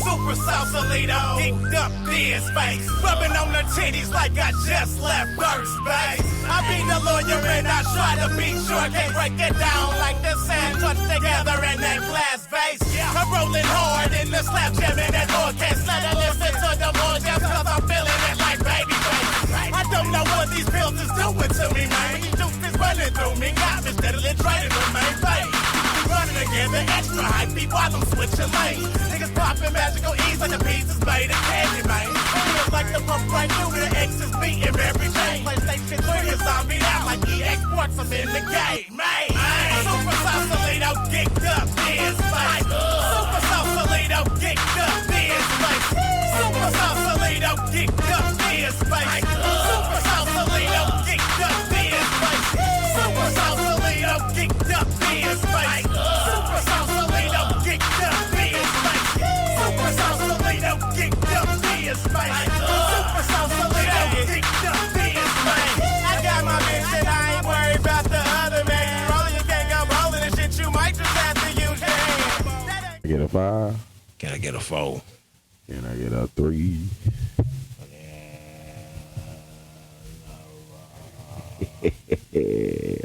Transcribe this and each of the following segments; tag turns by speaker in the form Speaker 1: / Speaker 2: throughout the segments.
Speaker 1: Super Sausalito, geeked up this face. Rubbing on the titties like I just left first base. I be the lawyer and I try to be sure. Can't break it down like the sand touch together in that glass vase. I'm rolling hard in the slap jam in that orchestra. Let her listen to the more just cause I'm feeling it like baby face. I don't know what these pills is doing to me, man. These juice is running through me. Got me steadily trying to maintain. Running together, extra hype beat while I'm switching lanes. Niggas popping magical ease like the pieces made of candy, man. Feels like the pump right through the X's beating every chain. PlayStation 3 is on me out like EA Sports, I'm in the game, man. Super Sausalito, geeked up this place. Super Sausalito, geeked up this place. Super Sausalito, geeked up this place. Super Sausalito, geeked up this place. Super Sausalito, geeked up this place. Super Sausalito, geeked up this place. Super Sausalito, geeked up this place. Super Sausalito, geeked up this place. I got my mission, I ain't worried about the other man. You rolling, you can't go bowling and shit, you might just have to use your hand.
Speaker 2: Get a 5.
Speaker 3: Can I get a 4?
Speaker 2: Can I get a 3?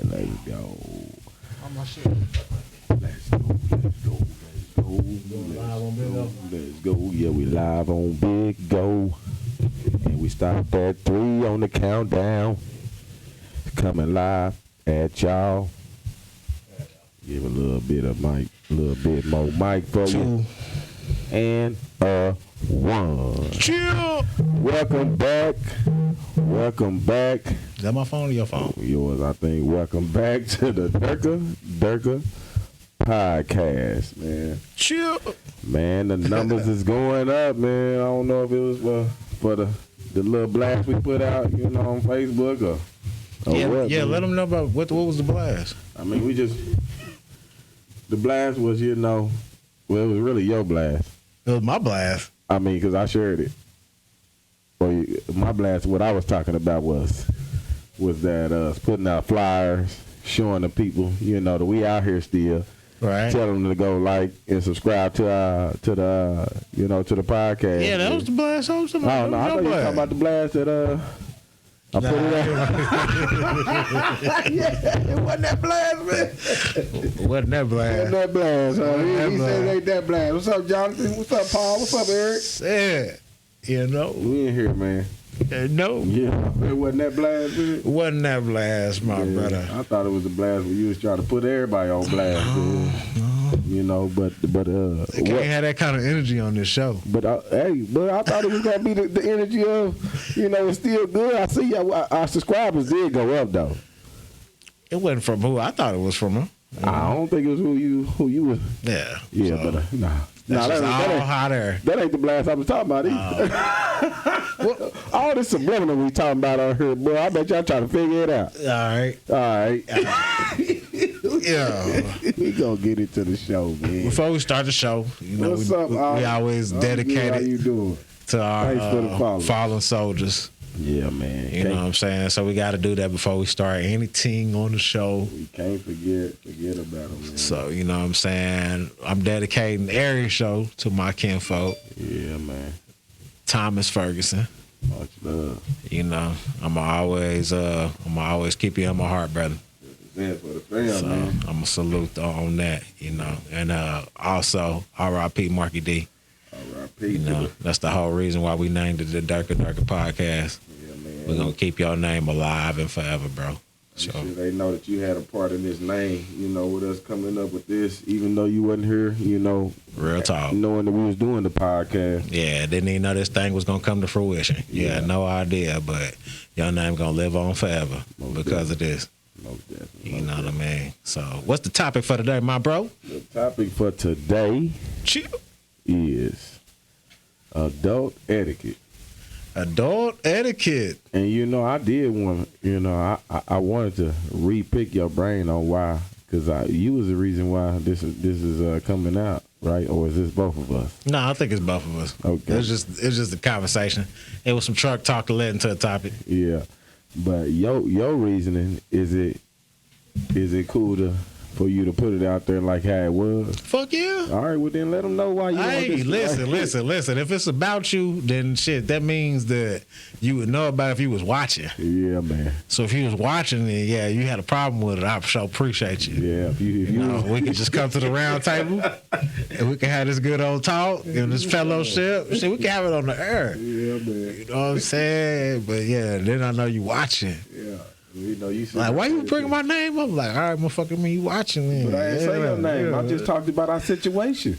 Speaker 2: Let's go.
Speaker 4: How my shit?
Speaker 2: Let's go. Yeah, we live on Big Go. And we stop at 3 on the countdown. Coming live at y'all. Give a little bit of mic, a little bit more mic for you.
Speaker 3: 2.
Speaker 2: And 1.
Speaker 3: Chill.
Speaker 2: Welcome back. Welcome back.
Speaker 3: Is that my phone or your phone?
Speaker 2: Yours, I think. Welcome back to the Durka podcast, man.
Speaker 3: Chill.
Speaker 2: Man, the numbers is going up, man. I don't know if it was for the little blast we put out, you know, on Facebook or
Speaker 3: Yeah,
Speaker 2: what.
Speaker 3: yeah.
Speaker 2: Man.
Speaker 3: Let them know about what was the blast.
Speaker 2: I mean, the blast was, you know, well, it was really your blast.
Speaker 3: It was my blast.
Speaker 2: I mean, because I shared it. Well, my blast, what I was talking about was that us putting out flyers, showing the people, you know, that we out here still.
Speaker 3: Right.
Speaker 2: Tell them to go like and subscribe to the podcast.
Speaker 3: Yeah, that was the blast. I was
Speaker 2: I don't know. I thought you were talking about the blast that I put it out. Yeah, it wasn't that blast, man.
Speaker 3: Wasn't that blast?
Speaker 2: Wasn't that blast, huh? He said it ain't that blast. What's up, Jonathan? What's up, Paul? What's up, Eric?
Speaker 3: Yeah. You know.
Speaker 2: We in here, man.
Speaker 3: No.
Speaker 2: Yeah, it wasn't that blast, man.
Speaker 3: Wasn't that blast, my brother.
Speaker 2: I thought it was a blast when you was trying to put everybody on blast. You know, but
Speaker 3: You can't have that kind of energy on this show.
Speaker 2: But I thought it was gonna be the energy of, you know, it's still good. I see our subscribers did go up though.
Speaker 3: It wasn't from who I thought it was from. Huh?
Speaker 2: I don't think it was who you was.
Speaker 3: Yeah.
Speaker 2: Yeah,
Speaker 3: so,
Speaker 2: but nah.
Speaker 3: That's just all hot air.
Speaker 2: That ain't the blast I was talking about either. All this subliminal we talking about on here, boy. I bet y'all trying to figure it out.
Speaker 3: All right.
Speaker 2: Yeah. We gonna get into the show, man.
Speaker 3: Before we start the show, you know,
Speaker 2: What's up,
Speaker 3: we always dedicated
Speaker 2: how you doing?
Speaker 3: to our
Speaker 2: Thanks for the follow.
Speaker 3: fallen soldiers.
Speaker 2: Yeah, man.
Speaker 3: You know what I'm saying? So we got to do that before we start anything on the show.
Speaker 2: We can't forget about them, man.
Speaker 3: So, you know what I'm saying? I'm dedicating the area show to my kinfolk,
Speaker 2: Yeah, man.
Speaker 3: Thomas Ferguson.
Speaker 2: Much love.
Speaker 3: You know, I'm always keep you in my heart, brother.
Speaker 2: Yeah, for the fam,
Speaker 3: So
Speaker 2: man.
Speaker 3: I'm going to salute on that, you know. And also, R.I.P. Marky D.
Speaker 2: R.I.P.
Speaker 3: You know, that's the whole reason why we named it the Durka podcast.
Speaker 2: Yeah, man.
Speaker 3: We're going to keep your name alive and forever, bro. So,
Speaker 2: Sure they know that you had a part in this name, you know, with us coming up with this, even though you wasn't here, you know.
Speaker 3: real talk.
Speaker 2: Knowing that we was doing the podcast.
Speaker 3: Yeah, didn't even know this thing was going to come to fruition. Yeah, no idea, but your name going to live on forever because of this.
Speaker 2: Most definitely.
Speaker 3: You know what I mean? So, what's the topic for today, my bro?
Speaker 2: The topic for today
Speaker 3: Chill.
Speaker 2: is adult etiquette.
Speaker 3: Adult etiquette.
Speaker 2: And you know, I did want, you know, I wanted to re-pick your brain on why, because you was the reason why this is coming out, right? Or is this both of us?
Speaker 3: No, I think it's both of us.
Speaker 2: Okay.
Speaker 3: It's just a conversation. It was some truck talk to let into a topic.
Speaker 2: Yeah, but your reasoning is it cool to for you to put it out there like how it was.
Speaker 3: Fuck yeah.
Speaker 2: All right, well then let them know why you.
Speaker 3: Hey, listen. If it's about you, then shit, that means that you would know about it if you was watching.
Speaker 2: Yeah, man.
Speaker 3: So if you was watching it, yeah, you had a problem with it, I sure appreciate you.
Speaker 2: Yeah, if you
Speaker 3: know, we can just come to the round table and we can have this good old talk and this fellowship. Shit, we can have it on the air.
Speaker 2: Yeah, man.
Speaker 3: You know what I'm saying? But yeah, then I know you watching.
Speaker 2: Yeah. You know, you
Speaker 3: like, why you bringing my name up? Like, all right, motherfucker, me, you watching me.
Speaker 2: But I ain't say your name. I just talked about our situation.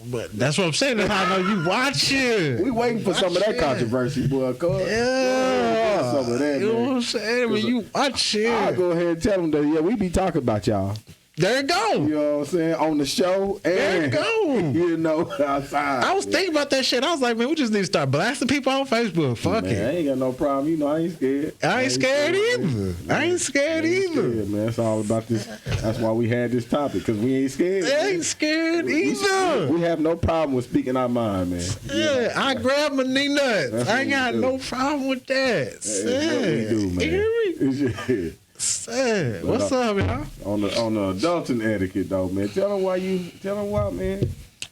Speaker 3: But that's what I'm saying. That's how I know you watching.
Speaker 2: We waiting for some of that controversy, boy.
Speaker 3: Yeah.
Speaker 2: Some of that,
Speaker 3: you know what I'm saying? When you watching.
Speaker 2: I'll go ahead and tell them that, yeah, we be talking about y'all.
Speaker 3: There you go.
Speaker 2: You know what I'm saying? On the show. And,
Speaker 3: there you go.
Speaker 2: You know, outside.
Speaker 3: I was thinking about that shit. I was like, man, we just need to start blasting people on Facebook. Fuck it.
Speaker 2: I ain't got no problem. You know, I ain't scared.
Speaker 3: I ain't scared either. I ain't scared either.
Speaker 2: Man, it's all about this. That's why we had this topic, because we ain't scared.
Speaker 3: I ain't scared either.
Speaker 2: We have no problem with speaking our mind, man.
Speaker 3: Yeah, I grab my knee nuts. I ain't got no problem with that.
Speaker 2: That's what we do, man.
Speaker 3: You hear me? Sad. What's up, y'all?
Speaker 2: On the adulting etiquette, though, man. Tell them why, man.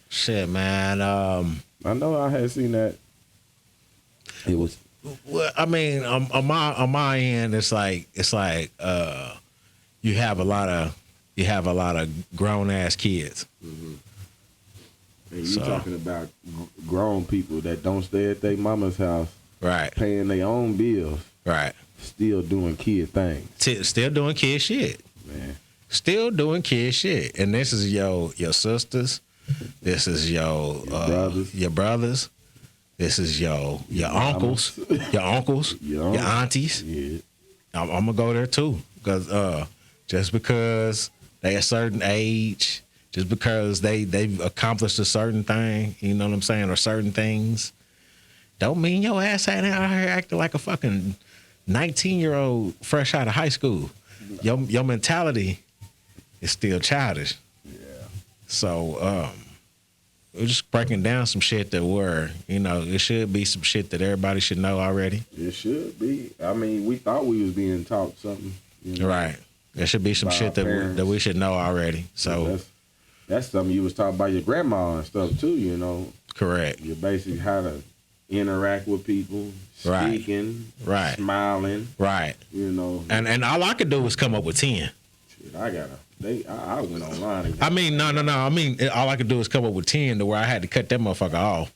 Speaker 3: Shit, man.
Speaker 2: I know I had seen that. It was.
Speaker 3: Well, I mean, on my end, it's like you have a lot of grown ass kids.
Speaker 2: Mm-hmm. And you talking about grown people that don't stay at their mama's house,
Speaker 3: right? Paying
Speaker 2: their own bills,
Speaker 3: right?
Speaker 2: Still doing kid things.
Speaker 3: Still doing kid shit.
Speaker 2: Man.
Speaker 3: Still doing kid shit. And this is your sisters. This is your brothers. This is your uncles. Your uncles. Your aunties.
Speaker 2: Yeah.
Speaker 3: I'm gonna go there too. Because just because they a certain age, just because they've accomplished a certain thing, you know what I'm saying, or certain things, don't mean your ass ain't out here acting like a fucking 19-year-old fresh out of high school. Your mentality is still childish.
Speaker 2: Yeah.
Speaker 3: So we're just breaking down some shit that it should be some shit that everybody should know already.
Speaker 2: It should be. I mean, we thought we was being taught something. You know,
Speaker 3: right. There should be some shit that we should know already. So
Speaker 2: that's something you was taught by your grandma and stuff too. You know.
Speaker 3: Correct.
Speaker 2: You basically how to interact with people, speaking,
Speaker 3: right,
Speaker 2: smiling,
Speaker 3: right.
Speaker 2: You know,
Speaker 3: and all I could do was come up with 10.
Speaker 2: Shit, I went online.
Speaker 3: I mean, no. I mean, all I could do is come up with 10 to where I had to cut that motherfucker off.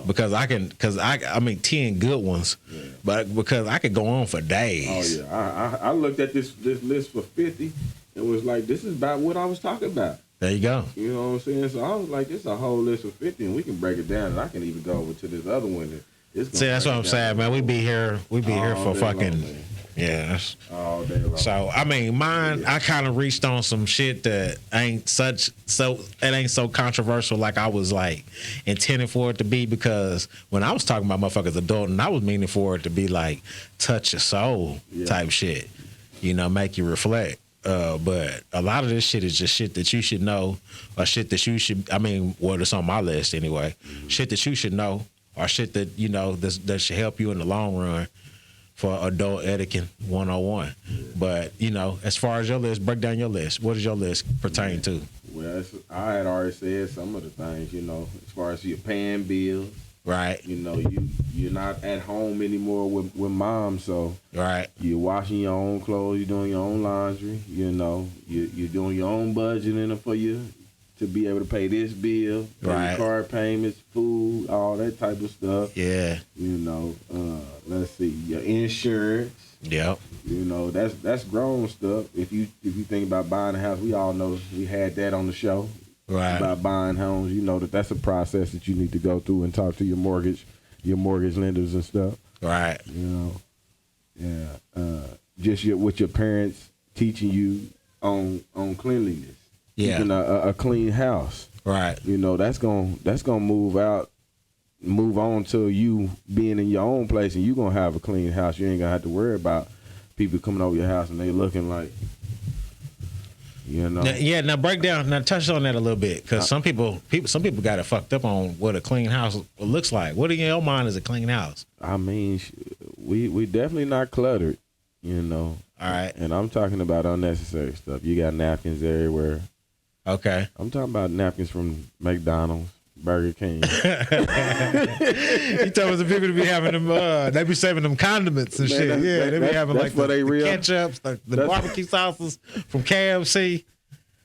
Speaker 3: Because I mean 10 good ones, yeah. But because I could go on for days.
Speaker 2: Oh yeah, I looked at this list for 50 and was like, this is about what I was talking about.
Speaker 3: There you go.
Speaker 2: You know what I'm saying? So I was like, it's a whole list of 50, and we can break it down, and I can even go over to this other one.
Speaker 3: See, that's what I'm saying, man. We be here for fucking long, yeah.
Speaker 2: All day long.
Speaker 3: So I mean, mine, I kind of reached on some shit that ain't so controversial like I was like intending for it to be, because when I was talking about motherfuckers adult, and I was meaning for it to be like touch your soul type shit, you know, make you reflect. But a lot of this shit is just shit that you should know, or shit that you should, I mean, well, it's on my list anyway. Mm-hmm. Shit that you should know, or shit that, you know, that should help you in the long run for adult etiquette 101. But, you know, as far as your list, break down your list. What does your list pertain to?
Speaker 2: Well, I had already said some of the things, you know, as far as you're paying bills.
Speaker 3: Right.
Speaker 2: You know, you're not at home anymore with mom, so
Speaker 3: right.
Speaker 2: You're washing your own clothes, you're doing your own laundry, you know, you're doing your own budgeting for you to be able to pay this bill, pay card payments, food, all that type of stuff.
Speaker 3: Yeah.
Speaker 2: You know, let's see, your insurance.
Speaker 3: Yep.
Speaker 2: You know, that's grown stuff. If you think about buying a house, we all know we had that on the show.
Speaker 3: Right.
Speaker 2: About buying homes, you know that's a process that you need to go through and talk to your mortgage lenders and stuff.
Speaker 3: Right.
Speaker 2: You know, just with your parents teaching you on cleanliness.
Speaker 3: Yeah.
Speaker 2: Keeping a clean house.
Speaker 3: Right.
Speaker 2: You know that's gonna move on to you being in your own place, and you gonna have a clean house. You ain't gonna have to worry about people coming over your house and they looking like. You know.
Speaker 3: Now break down. Now touch on that a little bit, because some people got it fucked up on what a clean house looks like. What in your mind is a clean house?
Speaker 2: I mean, we definitely not cluttered. You know.
Speaker 3: All right.
Speaker 2: And I'm talking about unnecessary stuff. You got napkins everywhere.
Speaker 3: Okay.
Speaker 2: I'm talking about napkins from McDonald's, Burger King.
Speaker 3: You told us the people to be having them, they be saving them condiments and
Speaker 2: Man,
Speaker 3: shit. Yeah, they be having
Speaker 2: that's
Speaker 3: like
Speaker 2: what they
Speaker 3: the
Speaker 2: real-
Speaker 3: ketchups, the barbecue sauces from KFC,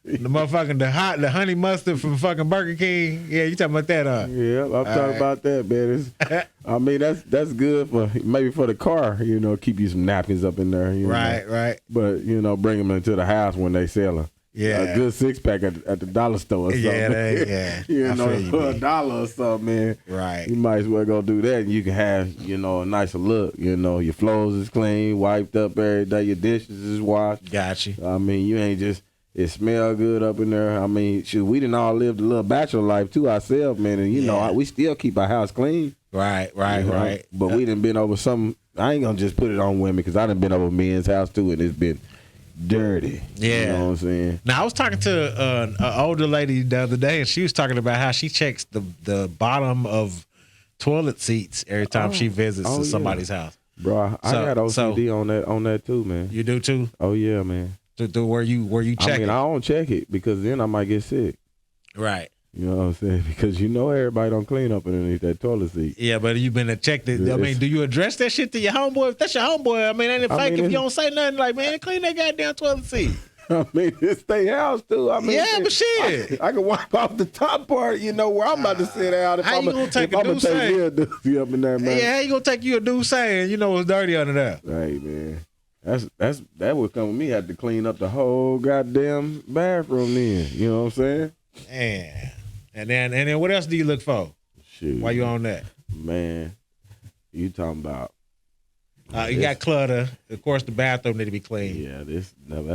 Speaker 3: the motherfucking, the honey mustard from fucking Burger King. Yeah, you talking about that,
Speaker 2: Yeah, I'm talking about that, man. I mean, that's good for maybe for the car, keep you some napkins up in there.
Speaker 3: Right, right.
Speaker 2: But, bring them into the house when they sell them.
Speaker 3: Yeah.
Speaker 2: A good 6-pack at the dollar store or something.
Speaker 3: Yeah, I feel you,
Speaker 2: for
Speaker 3: man.
Speaker 2: $1 or something, man.
Speaker 3: Right.
Speaker 2: You might as well go do that and you can have, a nicer look. Your floors is clean, wiped up every day, your dishes is washed.
Speaker 3: Got you.
Speaker 2: I mean, you ain't just, it smell good up in there. I mean, shoot, we done all lived a little bachelor life too ourselves, man. And, we still keep our house clean.
Speaker 3: Right.
Speaker 2: But we done been over some, I ain't gonna just put it on women because I done been over men's house too and it's been dirty.
Speaker 3: Yeah.
Speaker 2: You know what I'm saying?
Speaker 3: Now, I was talking to an older lady the other day, and she was talking about how she checks the bottom of toilet seats every time she visits to somebody's house.
Speaker 2: Bro, I got OCD on that too, man.
Speaker 3: You do too?
Speaker 2: Oh yeah, man.
Speaker 3: To where you check
Speaker 2: I mean,
Speaker 3: it?
Speaker 2: I don't check it because then I might get sick.
Speaker 3: Right.
Speaker 2: You know what I'm saying? Because everybody don't clean up underneath that toilet seat.
Speaker 3: Yeah, but you've been to check it. I mean, do you address that shit to your homeboy? If that's your homeboy, I mean, ain't it fake if you don't say nothing like, man, clean that goddamn toilet seat?
Speaker 2: I mean, it's their house too. I mean,
Speaker 3: Yeah, but shit.
Speaker 2: I can wipe off the top part, where I'm about to sit down. If
Speaker 3: How
Speaker 2: I'm
Speaker 3: you gonna take a
Speaker 2: gonna
Speaker 3: douche?
Speaker 2: take me a doozy up in there, man.
Speaker 3: Yeah, how you gonna take you a dude saying you know it's dirty under there?
Speaker 2: Hey, man. That would come with me. Had to clean up the whole goddamn bathroom then. You know what I'm saying?
Speaker 3: Man. And then what else do you look for?
Speaker 2: Shoot.
Speaker 3: While you on that?
Speaker 2: Man, you talking about.
Speaker 3: You got clutter. Of course, the bathroom need to be clean.
Speaker 2: Yeah, that's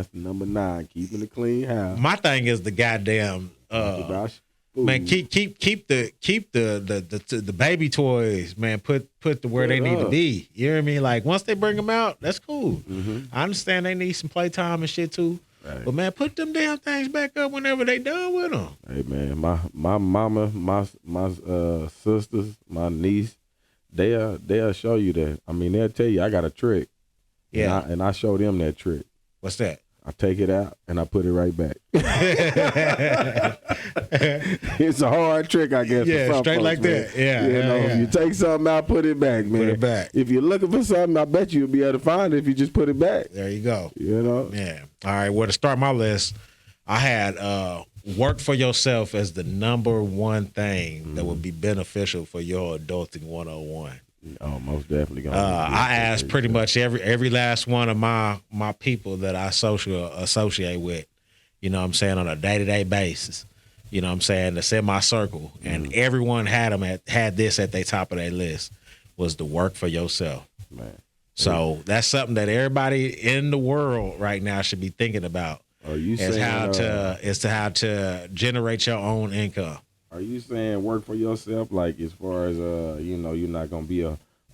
Speaker 2: the number 9, keeping a clean house.
Speaker 3: My thing is the goddamn man. Keep the baby toys, man. Put to where they need to be. You know what I mean? Like once they bring them out, that's cool.
Speaker 2: Mm-hmm.
Speaker 3: I understand they need some playtime and shit too.
Speaker 2: Right.
Speaker 3: But man, put them damn things back up whenever they done with them.
Speaker 2: Hey man, my mama, my sisters, my niece, they'll show you that. I mean, they'll tell you I got a trick.
Speaker 3: Yeah.
Speaker 2: And I show them that trick.
Speaker 3: What's that?
Speaker 2: I take it out and I put it right back. It's a hard trick, I guess.
Speaker 3: Yeah,
Speaker 2: for some
Speaker 3: straight
Speaker 2: folks,
Speaker 3: like
Speaker 2: man.
Speaker 3: that. Yeah,
Speaker 2: If you take something out, put it back, man.
Speaker 3: Put it back.
Speaker 2: If you're looking for something, I bet you'll be able to find it if you just put it back.
Speaker 3: There you go.
Speaker 2: Yeah.
Speaker 3: All right. Well, to start my list, I had work for yourself as the number one thing that would be beneficial for your adulting 101.
Speaker 2: Oh, most definitely gonna.
Speaker 3: I asked pretty much every last one of my people that I associate with, you know what I'm saying, on a day-to-day basis, you know what I'm saying, that's in my circle, and everyone had this at the top of their list, was to work for yourself.
Speaker 2: Man.
Speaker 3: So that's something that everybody in the world right now should be thinking about.
Speaker 2: Are you
Speaker 3: is
Speaker 2: saying
Speaker 3: how to generate your own income.
Speaker 2: Are you saying work for yourself, like as far as you're not gonna be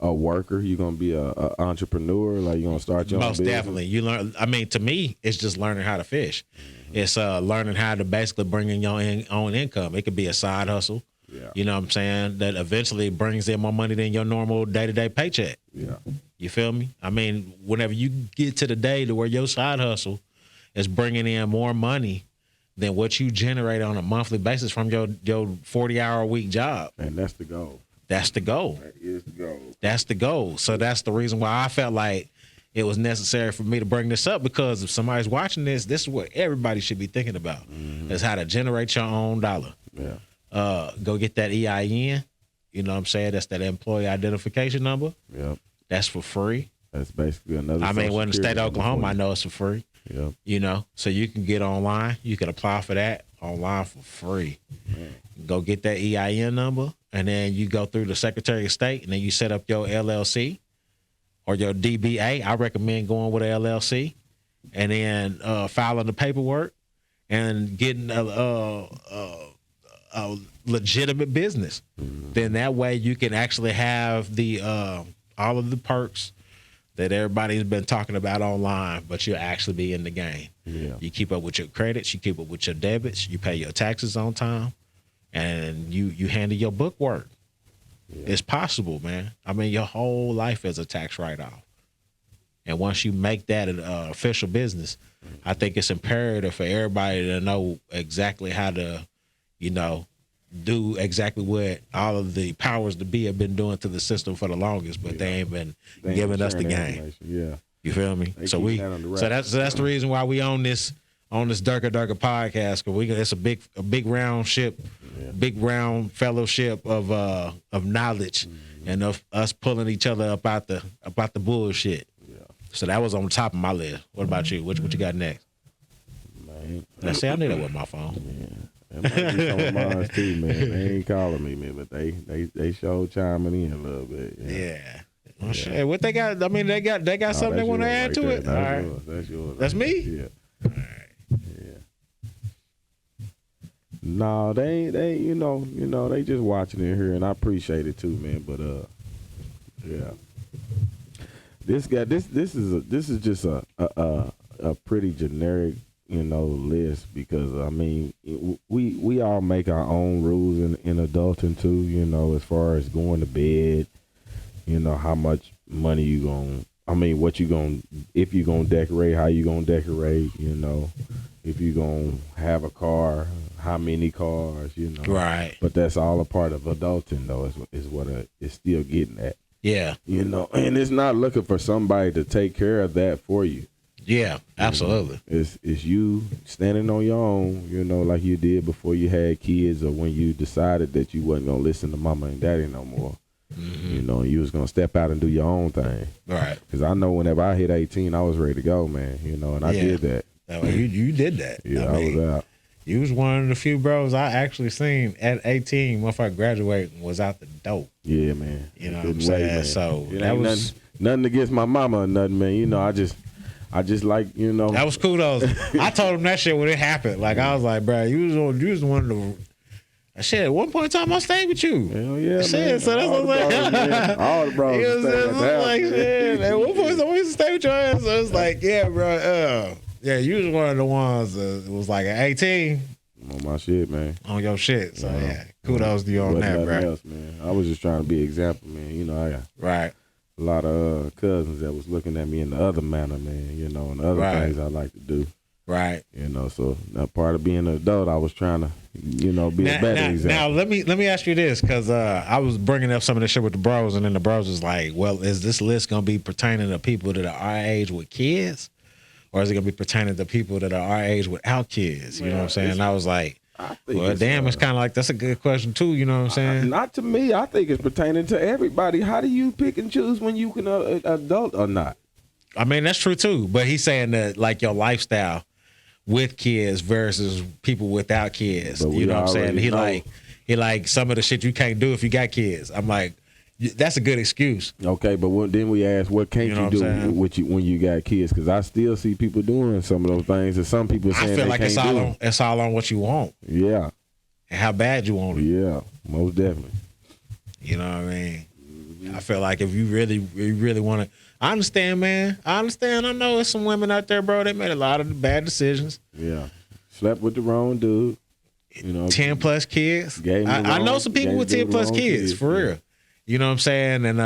Speaker 2: a worker, you're gonna be a entrepreneur, like you're gonna start your own
Speaker 3: Most
Speaker 2: business?
Speaker 3: definitely. You learn. I mean, to me, it's just learning how to fish. It's learning how to basically bring in your own income. It could be a side hustle.
Speaker 2: Yeah.
Speaker 3: You know what I'm saying? That eventually brings in more money than your normal day-to-day paycheck.
Speaker 2: Yeah.
Speaker 3: You feel me? I mean, whenever you get to the day to where your side hustle is bringing in more money than what you generate on a monthly basis from your 40-hour-a-week job.
Speaker 2: And that's the goal.
Speaker 3: That's the goal.
Speaker 2: That is the goal.
Speaker 3: That's the goal. So that's the reason why I felt like it was necessary for me to bring this up, because if somebody's watching this is what everybody should be thinking about, is how to generate your own dollar.
Speaker 2: Yeah.
Speaker 3: Go get that EIN. You know what I'm saying? That's that employee identification number.
Speaker 2: Yep.
Speaker 3: That's for free.
Speaker 2: That's basically another.
Speaker 3: I mean,
Speaker 2: Social
Speaker 3: when the state
Speaker 2: Security
Speaker 3: of
Speaker 2: number
Speaker 3: Oklahoma,
Speaker 2: for
Speaker 3: I
Speaker 2: you.
Speaker 3: know it's for free.
Speaker 2: Yep.
Speaker 3: You know, so you can get online. You can apply for that online for free. Go get that EIN number, and then you go through the Secretary of State, and then you set up your LLC or your DBA. I recommend going with a LLC, and then filing the paperwork and getting a legitimate business. Then that way you can actually have the all of the perks that everybody's been talking about online, but you'll actually be in the game.
Speaker 2: Yeah.
Speaker 3: You keep up with your credits, you keep up with your debits, you pay your taxes on time, and you handle your book work. Yeah. It's possible, man. I mean, your whole life is a tax write-off. And once you make that an official business, I think it's imperative for everybody to know exactly how to, do exactly what all of the powers to be have been doing to the system for the longest, but they ain't been giving us the game.
Speaker 2: Yeah.
Speaker 3: You feel me?
Speaker 2: They
Speaker 3: So
Speaker 2: keep
Speaker 3: we,
Speaker 2: that on the
Speaker 3: so
Speaker 2: rack.
Speaker 3: that's the reason why we own this Durka podcast, because it's a big round ship, big round fellowship of knowledge and of us pulling each other up out the bullshit.
Speaker 2: Yeah.
Speaker 3: So that was on the top of my list. What about you? What you got next?
Speaker 2: Man.
Speaker 3: Let's see, I knew that with my phone.
Speaker 2: Yeah. That might be some of mine too, man. They ain't calling me, man, but they showed chiming in a little bit.
Speaker 3: Yeah. Well, shit, what they got? I mean, they got something they want to add to it. All right.
Speaker 2: That's yours.
Speaker 3: That's me?
Speaker 2: Yeah. Yeah. No, they they just watching it here, and I appreciate it too, man. But yeah, this is just a pretty generic, list, because I mean we all make our own rules in adulting too. As far as going to bed, how much money you what you gonna, if you gonna decorate, how you gonna decorate, if you gonna have a car, how many cars,
Speaker 3: Right.
Speaker 2: But that's all a part of adulting, though, is what it's still getting at.
Speaker 3: Yeah.
Speaker 2: And it's not looking for somebody to take care of that for you.
Speaker 3: Yeah. Absolutely.
Speaker 2: It's you standing on your own, like you did before you had kids, or when you decided that you wasn't gonna listen to mama and daddy no more. And you was gonna step out and do your own thing.
Speaker 3: Right.
Speaker 2: Because I know whenever I hit 18, I was ready to go, man. And I did that.
Speaker 3: You did that.
Speaker 2: Yeah, I was out.
Speaker 3: You was one of the few bros I actually seen at 18, once I graduated, was out the dope.
Speaker 2: Yeah, man.
Speaker 3: You know what I'm saying?
Speaker 2: Man.
Speaker 3: So
Speaker 2: it
Speaker 3: that
Speaker 2: ain't
Speaker 3: was
Speaker 2: nothing against my mama or nothing, man. I just like,
Speaker 3: that was cool though. I told him that shit when it happened. Like I was like, bro, you was one of the shit. At one point in time, I stayed with you.
Speaker 2: Hell yeah,
Speaker 3: shit,
Speaker 2: man.
Speaker 3: so that's what I'm saying.
Speaker 2: All the bros.
Speaker 3: It was
Speaker 2: staying at the house,
Speaker 3: like
Speaker 2: man.
Speaker 3: shit. At one point, I used to stay with your ass. So it's like, yeah, bro. Yeah, you was one of the ones that was like at 18
Speaker 2: on my shit, man.
Speaker 3: on your shit. So yeah, kudos to you on that, bro.
Speaker 2: Else, man. I was just trying to be an example, man. I got
Speaker 3: Right.
Speaker 2: a lot of cousins that was looking at me in the other manner, man. And the other things I like to do.
Speaker 3: Right.
Speaker 2: So that part of being an adult, I was trying to, be a better example.
Speaker 3: Now let me ask you this, because I was bringing up some of this shit with the bros, and then the bros was like, well, is this list gonna be pertaining to people that are our age with kids, or is it gonna be pertaining to people that are our age without kids? You know what I'm saying? And I was like, well, damn, it's kind of like, that's a good question too. You know what I'm saying?
Speaker 2: Not to me. I think it's pertaining to everybody. How do you pick and choose when you can adult or not?
Speaker 3: I mean, that's true too. But he's saying that like your lifestyle with kids versus people without kids. You know what I'm saying? He like some of the shit you can't do if you got kids. I'm like, that's a good excuse.
Speaker 2: Okay, but then we ask, what can't you do when you got kids? Because I still see people doing some of those things, and some people saying
Speaker 3: I feel like it's all on what you want.
Speaker 2: Yeah.
Speaker 3: And how bad you want it.
Speaker 2: Yeah, most definitely.
Speaker 3: You know what I mean? I feel like if you really want to, I understand, man. I know there's some women out there, bro, they made a lot of bad decisions.
Speaker 2: Yeah. Slept with the wrong dude.
Speaker 3: 10 plus kids. I know some people with 10 plus kids, for real. You know what I'm saying? And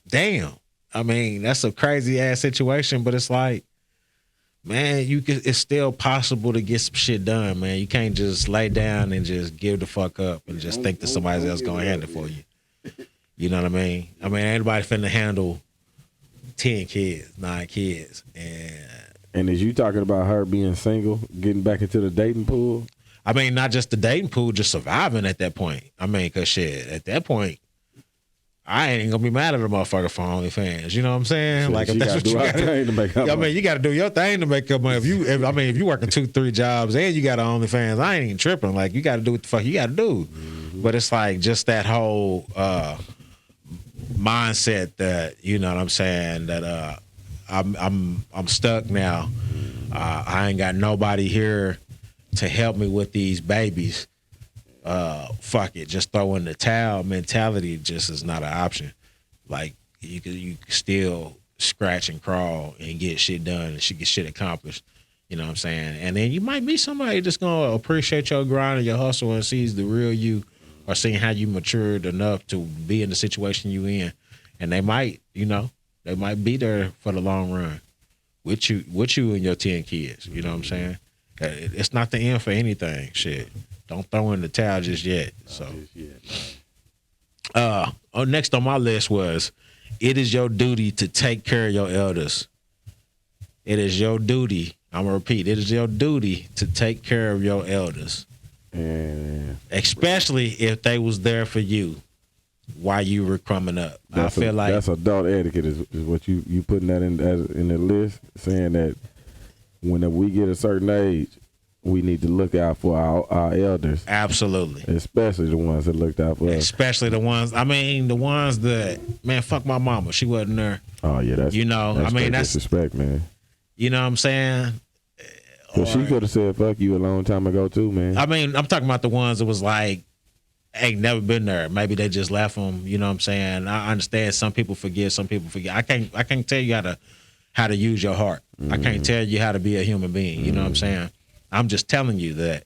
Speaker 3: damn. I mean, that's a crazy ass situation, but it's like, man, it's still possible to get some shit done, man. You can't just lay down and just give the fuck up and just think that somebody else gonna handle it for you. You know what I mean? I mean, ain't nobody finna handle 10 kids, 9 kids.
Speaker 2: And is you talking about her being single, getting back into the dating pool?
Speaker 3: I mean, not just the dating pool, just surviving at that point. I mean, because shit, at that point, I ain't gonna be mad at a motherfucker for OnlyFans. You know what I'm saying?
Speaker 2: So
Speaker 3: like, if that's what you got
Speaker 2: to make up.
Speaker 3: I mean, you got to do your thing to make up money. If you working 2-3 jobs and you got an OnlyFans, I ain't even tripping. Like, you got to do what the fuck you got to do. Mm-hmm. But it's like just that whole mindset that, you know what I'm saying, that I'm stuck now. I ain't got nobody here to help me with these babies. Fuck it, just throw in the towel mentality just is not an option. Like, you can still scratch and crawl and get shit done and get shit accomplished. You know what I'm saying? And then you might meet somebody that's gonna appreciate your grind and your hustle and sees the real you, or seeing how you matured enough to be in the situation you in. And they might, They might be there for the long run with you and your 10 kids. You know what I'm saying? It's not the end for anything. Shit. Don't throw in the towel just yet. So, next on my list was, it is your duty to take care of your elders. It is your duty. I'm gonna repeat. It is your duty to take care of your elders, especially if they was there for you while you were coming up. I feel like
Speaker 2: that's adult etiquette. Is what you putting that in the list, saying that whenever we get a certain age, we need to look out for our elders.
Speaker 3: Absolutely.
Speaker 2: Especially the ones that looked out for us.
Speaker 3: Especially the ones that, man, fuck my mama. She wasn't there.
Speaker 2: Oh, yeah. That's disrespect, man.
Speaker 3: You know what I'm saying?
Speaker 2: But she could have said fuck you a long time ago, too, man.
Speaker 3: I mean, I'm talking about the ones that was like, ain't never been there. Maybe they just left them. You know what I'm saying? I understand some people forgive, some people forget. I can't tell you how to use your heart. I can't tell you how to be a human being. You know what I'm saying? I'm just telling you that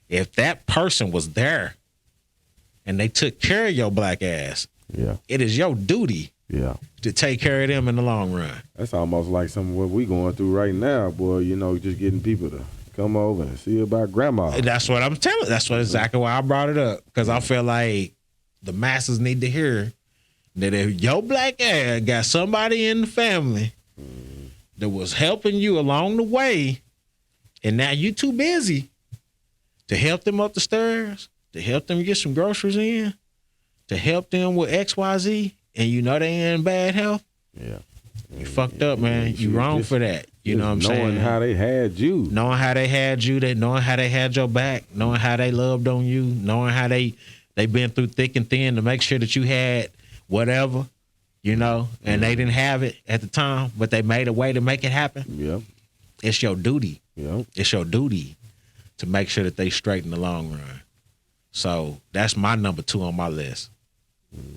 Speaker 3: if that person was there and they took care of your black ass, it is your duty to take care of them in the long run.
Speaker 2: That's almost like some of what we going through right now, boy. You know, just getting people to come over and see about grandma.
Speaker 3: That's what I'm telling. That's exactly why I brought it up, because I feel like the masses need to hear that if your black ass got somebody in the family that was helping you along the way, and now you too busy to help them up the stairs, to help them get some groceries in, to help them with XYZ, and you know they in bad health. Yeah. You fucked up, man. You wrong for that. You know what I'm saying?
Speaker 2: Knowing how they had you.
Speaker 3: Knowing how they had you, knowing how they had your back, knowing how they loved on you, knowing how they been through thick and thin to make sure that you had whatever, you know, and they didn't have it at the time, but they made a way to make it happen.
Speaker 2: Yeah.
Speaker 3: It's your duty.
Speaker 2: Yeah.
Speaker 3: It's your duty to make sure that they straight in the long run. So that's my number 2 on my list.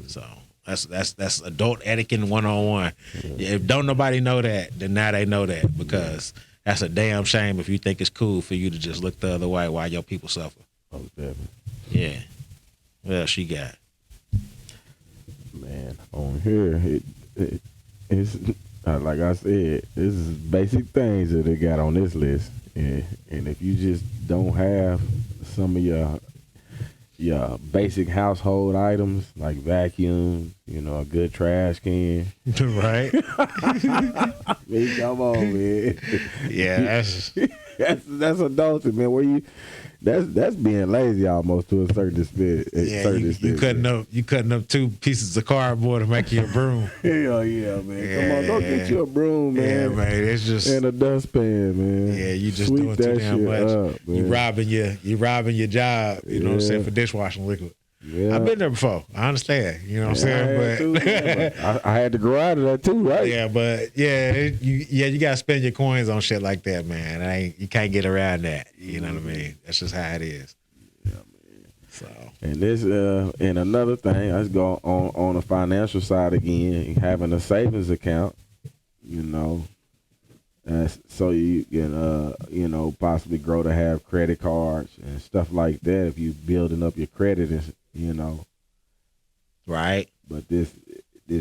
Speaker 3: So that's adult etiquette 101. If don't nobody know that, then now they know that, because that's a damn shame if you think it's cool for you to just look the other way while your people suffer.
Speaker 2: Oh, definitely.
Speaker 3: Yeah. Well, she got.
Speaker 2: Man, on here, it's like I said, this is basic things that they got on this list. And if you just don't have some of your basic household items like vacuum, you know, a good trash can.
Speaker 3: Right.
Speaker 2: Man, come on, man.
Speaker 3: Yeah, that's
Speaker 2: adulting, man. Where that's being lazy almost to a certain extent.
Speaker 3: Yeah, you cutting up 2 pieces of cardboard to make you a broom.
Speaker 2: Hell yeah, man. Yeah. Come on, go get you a broom, man.
Speaker 3: Yeah, man. It's just
Speaker 2: and a dustpan, man.
Speaker 3: Yeah, you just
Speaker 2: Sweep
Speaker 3: doing too damn much.
Speaker 2: Up,
Speaker 3: you robbing your job. You know what I'm saying, for dishwashing liquid.
Speaker 2: Yeah.
Speaker 3: I've been there before. I understand. You know what I'm saying?
Speaker 2: But I had to grow out of that too, right?
Speaker 3: Yeah, but you gotta spend your coins on shit like that, man. You can't get around that. You know what I mean? That's just how it is.
Speaker 2: Yeah, man.
Speaker 3: So
Speaker 2: and this and another thing, let's go on the financial side again. Having a savings account, you know, so you can possibly grow to have credit cards and stuff like that if you building up your credit, you know.
Speaker 3: Right.
Speaker 2: But this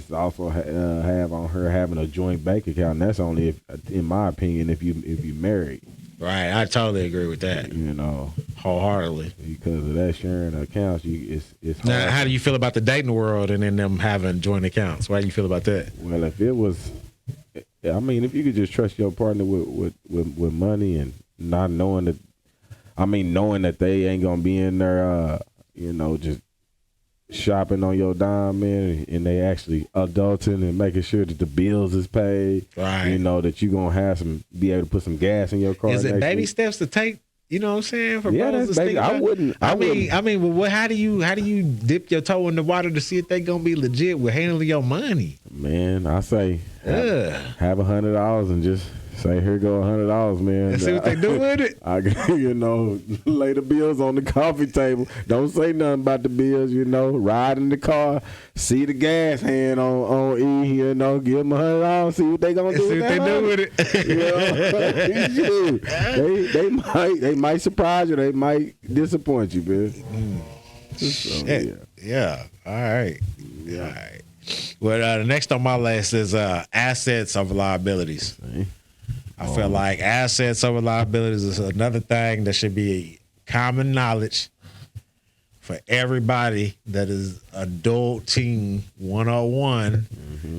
Speaker 2: also have on her having a joint bank account. And that's only if, in my opinion, if you married.
Speaker 3: Right. I totally agree with that.
Speaker 2: You know,
Speaker 3: wholeheartedly.
Speaker 2: Because of that sharing accounts, it's hard.
Speaker 3: Now, how do you feel about the dating world and then them having joint accounts? Why do you feel about that?
Speaker 2: Well, if it was, I mean, if you could just trust your partner with money and not knowing that they ain't gonna be in there, you know, just shopping on your dime, man, and they actually adulting and making sure that the bills is paid.
Speaker 3: Right.
Speaker 2: You know, that you gonna be able to put some gas in your car.
Speaker 3: Is it baby steps to take? You know what I'm saying? For
Speaker 2: yeah, that's baby. I wouldn't.
Speaker 3: I mean, well, how do you dip your toe in the water to see if they gonna be legit with handling your money?
Speaker 2: Man, I say have $100 and just say, here go $100, man.
Speaker 3: And see what they do with it.
Speaker 2: I, you know, lay the bills on the coffee table. Don't say nothing about the bills, you know. Ride in the car, see the gas hand on E, you know. Give them $100, see what they gonna do.
Speaker 3: See what they do with
Speaker 2: it. You know? they might surprise you. They might disappoint you, man. So,
Speaker 3: yeah. All right. Yeah. All right. Well, the next on my list is assets over liabilities. I feel like assets over liabilities is another thing that should be common knowledge for everybody that is adulting 101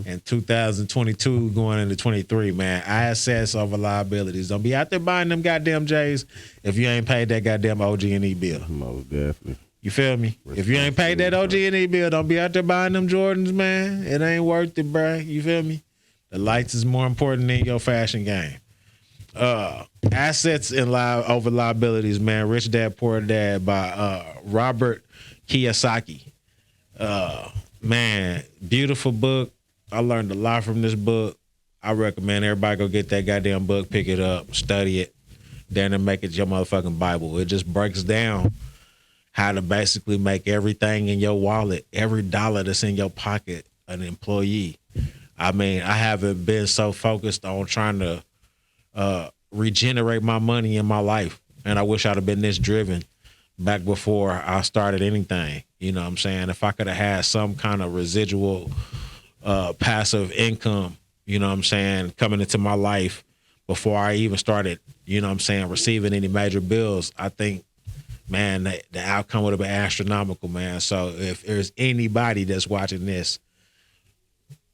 Speaker 3: in 2022 going into 23, man. Assets over liabilities. Don't be out there buying them goddamn J's if you ain't paid that goddamn OG&E bill.
Speaker 2: Most definitely.
Speaker 3: You feel me? If you ain't paid that OG&E bill, don't be out there buying them Jordans, man. It ain't worth it, bruh. You feel me? The lights is more important than your fashion game. Assets and over liabilities, man. Rich Dad, Poor Dad by Robert Kiyosaki. Man, beautiful book. I learned a lot from this book. I recommend everybody go get that goddamn book, pick it up, study it, then make it your motherfucking Bible. It just breaks down how to basically make everything in your wallet, every dollar that's in your pocket, an employee. I mean, I haven't been so focused on trying to regenerate my money in my life. And I wish I'd have been this driven back before I started anything. You know what I'm saying? If I could have had some kind of residual passive income, you know what I'm saying, coming into my life before I even started, you know what I'm saying, receiving any major bills, I think, man, the outcome would have been astronomical, man. So if there's anybody that's watching this,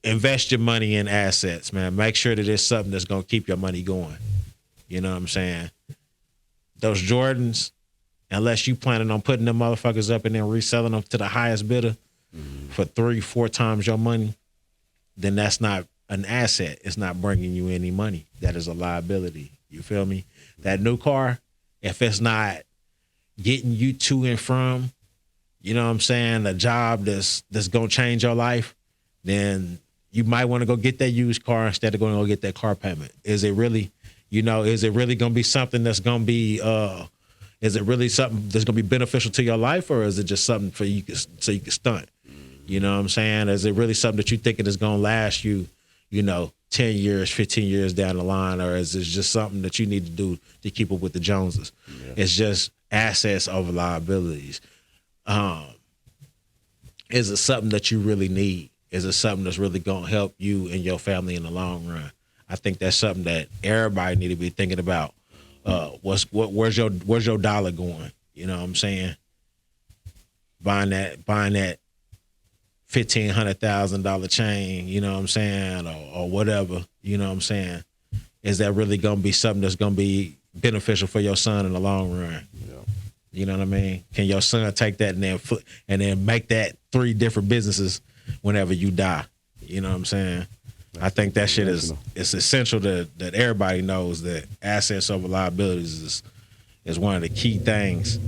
Speaker 3: invest your money in assets, man. Make sure that it's something that's going to keep your money going. You know what I'm saying? Those Jordans, unless you planning on putting them motherfuckers up and then reselling them to the highest bidder for 3-4 times your money, then that's not an asset. It's not bringing you any money. That is a liability. You feel me? That new car, if it's not getting you to and from, you know what I'm saying, a job that's going to change your life, then you might want to go get that used car instead of going to go get that car payment. Is it really, is it really going to be something that's going to be, is it really something that's going to be beneficial to your life, or is it just something for you so you can stunt? You know what I'm saying? Is it really something that you think is going to last you, 10 years, 15 years down the line, or is it just something that you need to do to keep up with the Joneses? Yeah. It's just assets over liabilities. Is it something that you really need? Is it something that's really going to help you and your family in the long run? I think that's something that everybody need to be thinking about. Where's your dollar going? You know what I'm saying? Buying that $1,500,000 chain, you know what I'm saying, or whatever, you know what I'm saying? Is that really going to be something that's going to be beneficial for your son in the long run? Yeah. You know what I mean? Can your son take that and then make that 3 different businesses whenever you die? You know what I'm saying? I think that shit it's essential that everybody knows that assets over liabilities is one of the key things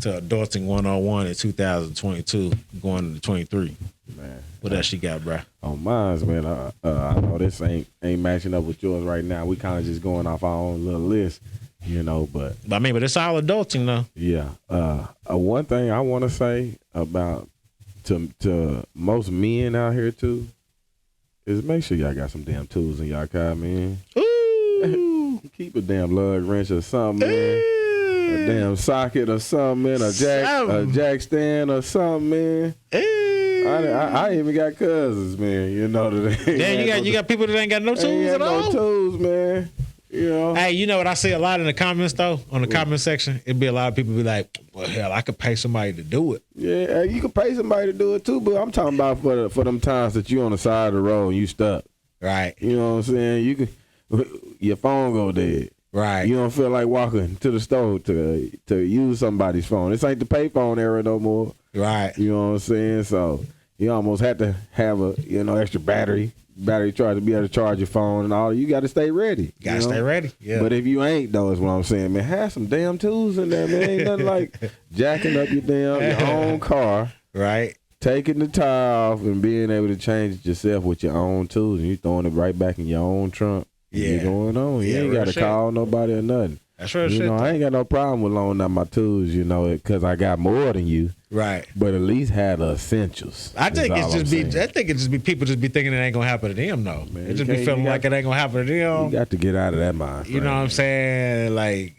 Speaker 3: to Adulting 101 in 2022 going into 23. Man, what else you got, bro?
Speaker 2: On mine, man, I know this ain't matching up with yours right now. We kind of just going off our own little list, but
Speaker 3: it's all adulting though.
Speaker 2: Yeah. One thing I want to say about to most men out here too is make sure y'all got some damn tools in y'all car, man. Ooh. Keep a damn lug wrench or something, man. A damn socket or something, man. A jack stand or something, man. I even got cousins, man.
Speaker 3: Damn, you got people that ain't got no tools at all.
Speaker 2: No tools, man.
Speaker 3: Hey, you know what I see a lot in the comments though? On the comment section, it'd be a lot of people be like, "Well, hell, I could pay somebody to do it."
Speaker 2: Yeah, you could pay somebody to do it too, but I'm talking about for them times that you on the side of the road and you stuck.
Speaker 3: Right.
Speaker 2: You know what I'm saying? Your phone go dead.
Speaker 3: Right.
Speaker 2: You don't feel like walking to the store to use somebody's phone. This ain't the payphone era no more.
Speaker 3: Right.
Speaker 2: You know what I'm saying? So you almost have to have a extra battery charge to be able to charge your phone and all. You got to stay ready.
Speaker 3: Got to stay ready. Yeah.
Speaker 2: But if you ain't, though, is what I'm saying, man. Have some damn tools in there, man. Ain't nothing like jacking up your own car.
Speaker 3: Right.
Speaker 2: Taking the tire off and being able to change it yourself with your own tools, and you throwing it right back in your own trunk.
Speaker 3: Yeah.
Speaker 2: You going on. You ain't got to call nobody or nothing.
Speaker 3: That's real shit.
Speaker 2: I ain't got no problem with loaning out my tools, because I got more than you.
Speaker 3: Right.
Speaker 2: But at least have the essentials.
Speaker 3: I think it just be people just be thinking it ain't gonna happen to them though. Man, it just be feeling like it ain't gonna happen to them.
Speaker 2: You got to get out of that mind.
Speaker 3: You know what I'm saying? Like,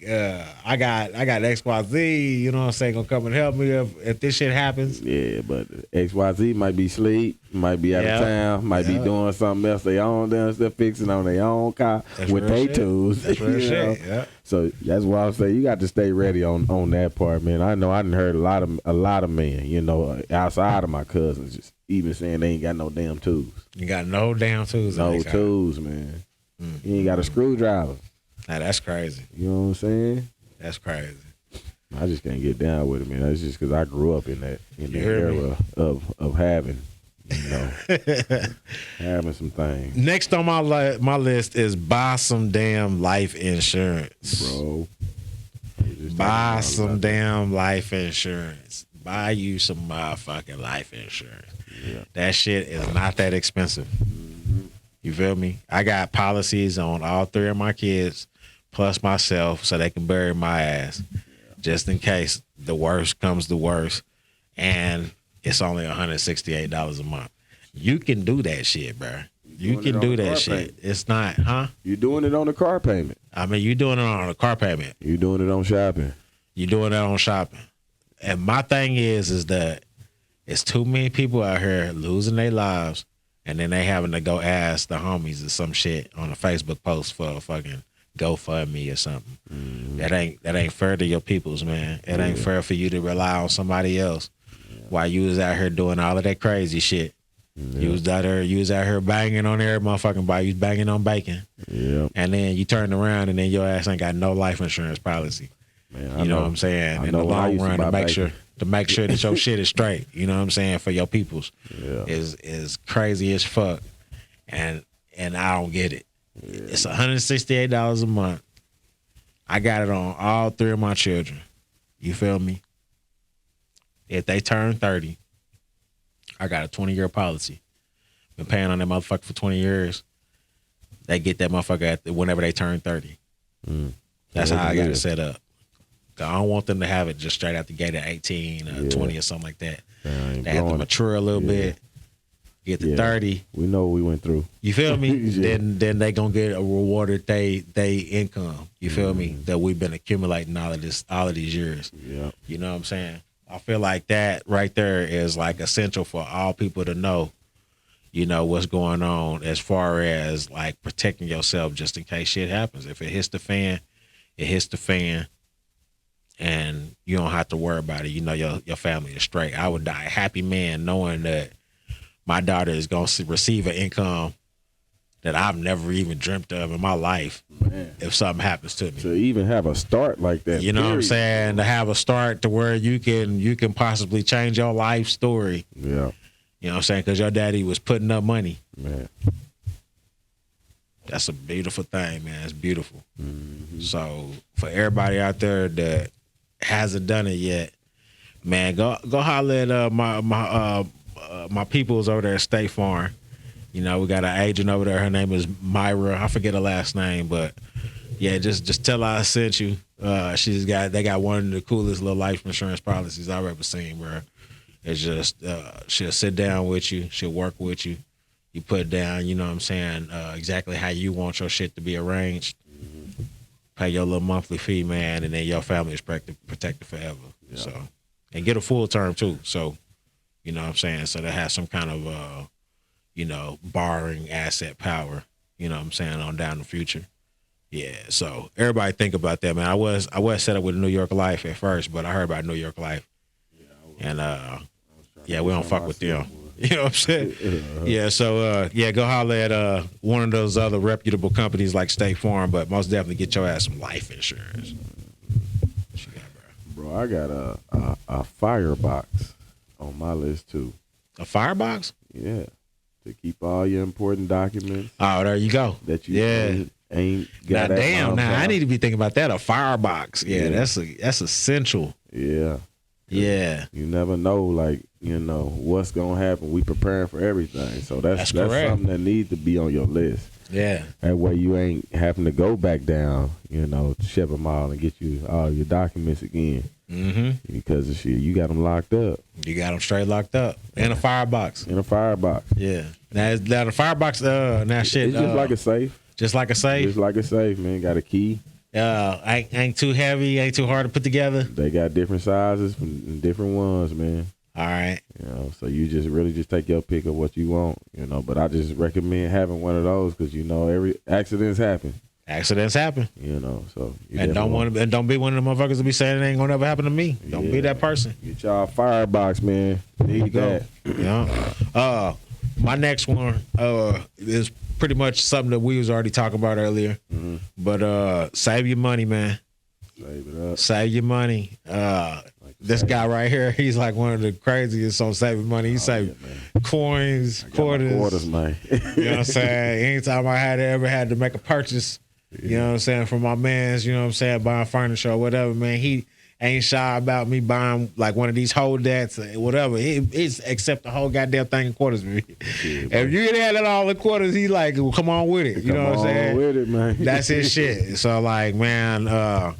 Speaker 3: I got XYZ, you know what I'm saying, gonna come and help me if this shit happens.
Speaker 2: Yeah, but XYZ might be asleep. Might be out of town. Might be doing something else. They own them. They're fixing on their own car with their tools.
Speaker 3: That's real shit. Yeah.
Speaker 2: So that's why I say you got to stay ready on that part, man. I know I done heard a lot of men, you know, outside of my cousins, just even saying they ain't got no damn tools.
Speaker 3: You got no damn tools.
Speaker 2: No tools, man. You ain't got a screwdriver.
Speaker 3: Nah, that's crazy.
Speaker 2: You know what I'm saying?
Speaker 3: That's crazy.
Speaker 2: I just can't get down with it, man. That's just because I grew up in that era of having, you know, having some things.
Speaker 3: Next on my list is buy some damn life insurance,
Speaker 2: bro.
Speaker 3: Buy some damn life insurance. Buy you some motherfucking life insurance. Yeah. That shit is not that expensive. You feel me? I got policies on all 3 of my kids, plus myself, so they can bury my ass, just in case the worst comes to worst. And it's only $168 a month. You can do that shit, bro. You can do that shit. It's not, huh?
Speaker 2: You doing it on the car payment.
Speaker 3: I mean, you doing it on a car payment.
Speaker 2: You doing it on shopping.
Speaker 3: You doing it on shopping. And my thing is that it's too many people out here losing their lives, and then they having to go ask the homies or some shit on a Facebook post for a fucking GoFundMe or something. That ain't fair to your peoples, man. It ain't fair for you to rely on somebody else while you was out here doing all of that crazy shit. You was out here banging on every motherfucking body. You was banging on bacon.
Speaker 2: Yeah.
Speaker 3: And then you turned around and then your ass ain't got no life insurance policy.
Speaker 2: Man,
Speaker 3: you know what I'm saying? In the long run, to make sure that your shit is straight. You know what I'm saying? For your peoples, is crazy as fuck, and I don't get it. Yeah. It's $168 a month. I got it on all 3 of my children. You feel me? If they turn 30, I got a 20-year policy. Been paying on that motherfucker for 20 years. They get that motherfucker whenever they turn 30. That's how I got it set up. I don't want them to have it just straight out the gate at 18 or 20 or something like that. They have to mature a little bit, get to 30.
Speaker 2: We know what we went through.
Speaker 3: You feel me? Then they gonna get a rewarded they income. You feel me? That we've been accumulating all of these years.
Speaker 2: Yeah.
Speaker 3: You know what I'm saying? I feel like that right there is like essential for all people to know, you know, what's going on as far as like protecting yourself just in case shit happens. If it hits the fan, it hits the fan. And you don't have to worry about it. You know your family is straight. I would die a happy man knowing that my daughter is going to receive an income that I've never even dreamt of in my life. Man. If something happens to me.
Speaker 2: To even have a start like that.
Speaker 3: You know what I'm saying? To have a start to where you can possibly change your life story.
Speaker 2: Yeah.
Speaker 3: You know what I'm saying? Because your daddy was putting up money.
Speaker 2: Man.
Speaker 3: That's a beautiful thing, man. It's beautiful. So for everybody out there that hasn't done it yet, man, go holler at my peoples over there at State Farm. You know, we got an agent over there. Her name is Myra. I forget her last name, but yeah, just tell her I sent you. They got one of the coolest little life insurance policies I've ever seen, bro. It's just she'll sit down with you, she'll work with you. You put down, you know what I'm saying, exactly how you want your shit to be arranged. Pay your little monthly fee, man, and then your family is protected forever. Yeah. So, and get a full term too. So, you know what I'm saying? So they have some kind of, you know, borrowing asset power, you know what I'm saying, on down the future. Yeah. So everybody think about that, man. I was set up with New York Life at first, but I heard about New York Life. And we don't fuck with them. You know what I'm saying? Yeah, so go holler at one of those other reputable companies like State Farm, but most definitely get your ass some life insurance. What you got,
Speaker 2: bro? I got a firebox on my list too.
Speaker 3: A firebox?
Speaker 2: Yeah, to keep all your important documents.
Speaker 3: Oh, there you go.
Speaker 2: That you ain't got.
Speaker 3: Now, damn, I need to be thinking about that. A firebox. Yeah, that's essential.
Speaker 2: Yeah.
Speaker 3: Yeah.
Speaker 2: You never know, like, you know, what's going to happen. We preparing for everything. So that's something that needs to be on your list.
Speaker 3: Yeah.
Speaker 2: That way you ain't having to go back down, you know, to Shepherd Mall and get you all your documents again. Because of shit, you got them locked up.
Speaker 3: You got them straight locked up. In a firebox.
Speaker 2: In a firebox.
Speaker 3: Yeah. Now the firebox, now shit.
Speaker 2: It's just like a safe.
Speaker 3: Just like a safe?
Speaker 2: Just like a safe, man. Got a key.
Speaker 3: Ain't too heavy, ain't too hard to put together.
Speaker 2: They got different sizes and different ones, man.
Speaker 3: All right.
Speaker 2: You know, so you just really just take your pick of what you want, you know. But I just recommend having one of those because you know every accidents happen.
Speaker 3: Accidents happen.
Speaker 2: You know, so you
Speaker 3: And don't be one of the motherfuckers to be saying it ain't gonna never happen to me. Don't be that person.
Speaker 2: Get y'all firebox, man. Need that.
Speaker 3: Yeah. My next one is pretty much something that we was already talking about earlier.
Speaker 2: Mm-hmm.
Speaker 3: But save your money, man.
Speaker 2: Save it up.
Speaker 3: Save your money. This guy right here, he's like one of the craziest on saving money. He saved coins, quarters,
Speaker 2: man.
Speaker 3: You know what I'm saying? Anytime I ever had to make a purchase, you know what I'm saying, for my mans, you know what I'm saying, buying furniture or whatever, man, he ain't shy about me buying like one of these whole debts or whatever. He's accept the whole goddamn thing in quarters with me. If you had it all in quarters, he like, well, come on with it. You know what I'm saying?
Speaker 2: With it, man.
Speaker 3: That's his shit. So like, man,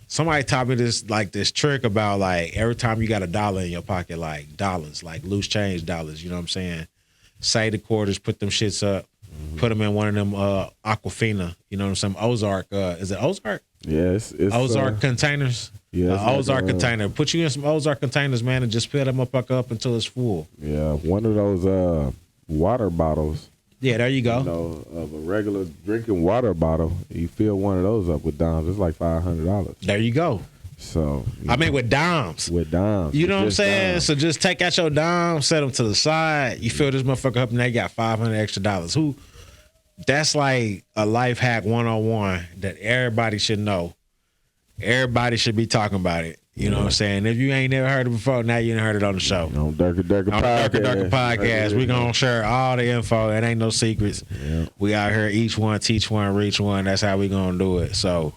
Speaker 3: somebody taught me this trick about like every time you got $1 in your pocket, like dollars, like loose change dollars, you know what I'm saying? Save the quarters, put them shits up, put them in one of them Aquafina, you know what I'm saying? Ozark, is it Ozark?
Speaker 2: Yes, it's
Speaker 3: Ozark containers.
Speaker 2: Yeah,
Speaker 3: Ozark container. Put you in some Ozark containers, man, and just fill them up until it's full.
Speaker 2: Yeah, one of those water bottles.
Speaker 3: Yeah, there you go.
Speaker 2: You know, of a regular drinking water bottle, you fill one of those up with dimes. It's like $500.
Speaker 3: There you go.
Speaker 2: So
Speaker 3: I mean, with dimes.
Speaker 2: With dimes.
Speaker 3: You know what I'm saying?
Speaker 2: Dimes.
Speaker 3: So just take out your dimes, set them to the side. You fill this motherfucker up, and they got $500 extra. That's like a life hack 101 that everybody should know. Everybody should be talking about it. You know what I'm saying? If you ain't never heard it before, now you done heard it on the show.
Speaker 2: On Durka
Speaker 3: Podcast. We gonna share all the info. It ain't no secrets.
Speaker 2: Yeah.
Speaker 3: We out here, each one, teach one, reach one. That's how we gonna do it. So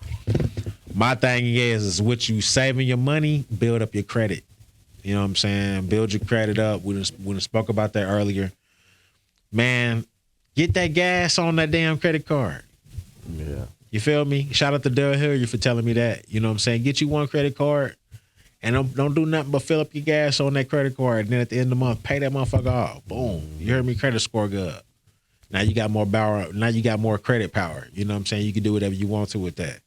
Speaker 3: my thing is what you saving your money, build up your credit. You know what I'm saying? Build your credit up. We done spoke about that earlier. Man, get that gas on that damn credit card.
Speaker 2: Yeah.
Speaker 3: You feel me? Shout out to Daryl Hilliard for telling me that. You know what I'm saying? Get you one credit card and don't do nothing but fill up your gas on that credit card. And then at the end of the month, pay that motherfucker off. Boom. You heard me? Credit score go up. Now you got more power. Now you got more credit power. You know what I'm saying? You can do whatever you want to with that.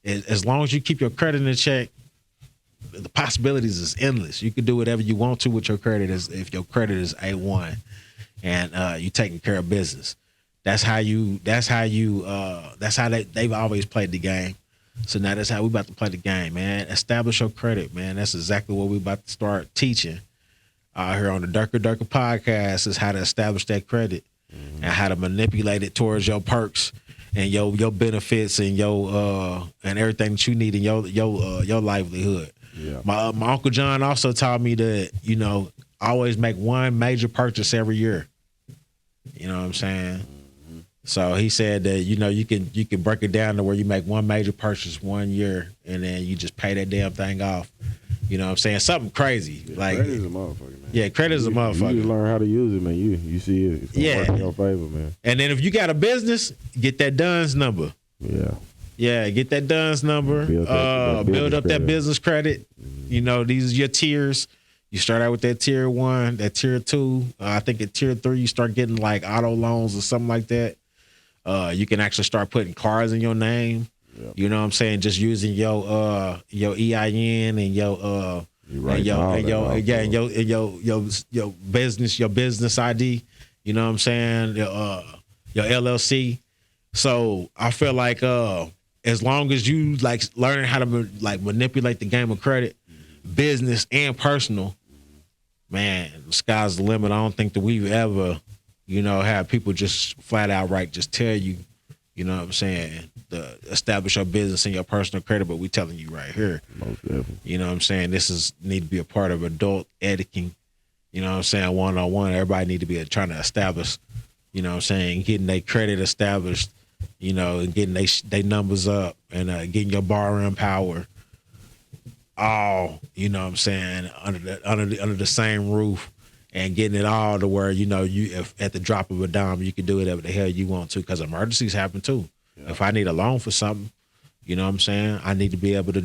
Speaker 3: As long as you keep your credit in check, the possibilities is endless. You can do whatever you want to with your credit if your credit is A1 and you taking care of business. That's how they've always played the game. So now that's how we about to play the game, man. Establish your credit, man. That's exactly what we about to start teaching here on the Durka podcast is how to establish that credit and how to manipulate it towards your perks and your benefits and your and everything that you need in your livelihood.
Speaker 2: Yeah.
Speaker 3: My Uncle John also taught me to, you know, always make one major purchase every year. You know what I'm saying? So he said that, you know, you can break it down to where you make one major purchase 1 year and then you just pay that damn thing off. You know what I'm saying? Something crazy.
Speaker 2: Yeah,
Speaker 3: like
Speaker 2: credit is a motherfucker, man.
Speaker 3: Yeah, credit is a motherfucker.
Speaker 2: You just learn how to use it, man. You see it. It's gonna work in your favor, man.
Speaker 3: And then if you got a business, get that DUNS number.
Speaker 2: Yeah.
Speaker 3: Yeah, get that DUNS number. Build up that business credit. Mm-hmm. You know, these are your tiers. You start out with that tier 1, that tier 2. I think at tier 3 you start getting like auto loans or something like that. You can actually start putting cars in your name. Yep. You know what I'm saying? Just using your EIN and your business ID. You know what I'm saying? Your LLC. So I feel like as long as you like learning how to like manipulate the game of credit, business and personal, man, the sky's the limit. I don't think that we've ever, you know, have people just flat out just tell you, you know what I'm saying, to establish your business and your personal credit, but we telling you right here.
Speaker 2: Most definitely.
Speaker 3: You know what I'm saying? This need to be a part of adult etiquette. You know what I'm saying? One-on-one, everybody need to be trying to establish, you know what I'm saying, getting their credit established, you know, and getting they numbers up and getting your borrowing power all, you know what I'm saying, under the same roof. And getting it all to where, you know, if at the drop of a dime, you can do whatever the hell you want to, because emergencies happen too. Yeah. If I need a loan for something, you know what I'm saying, I need to be able to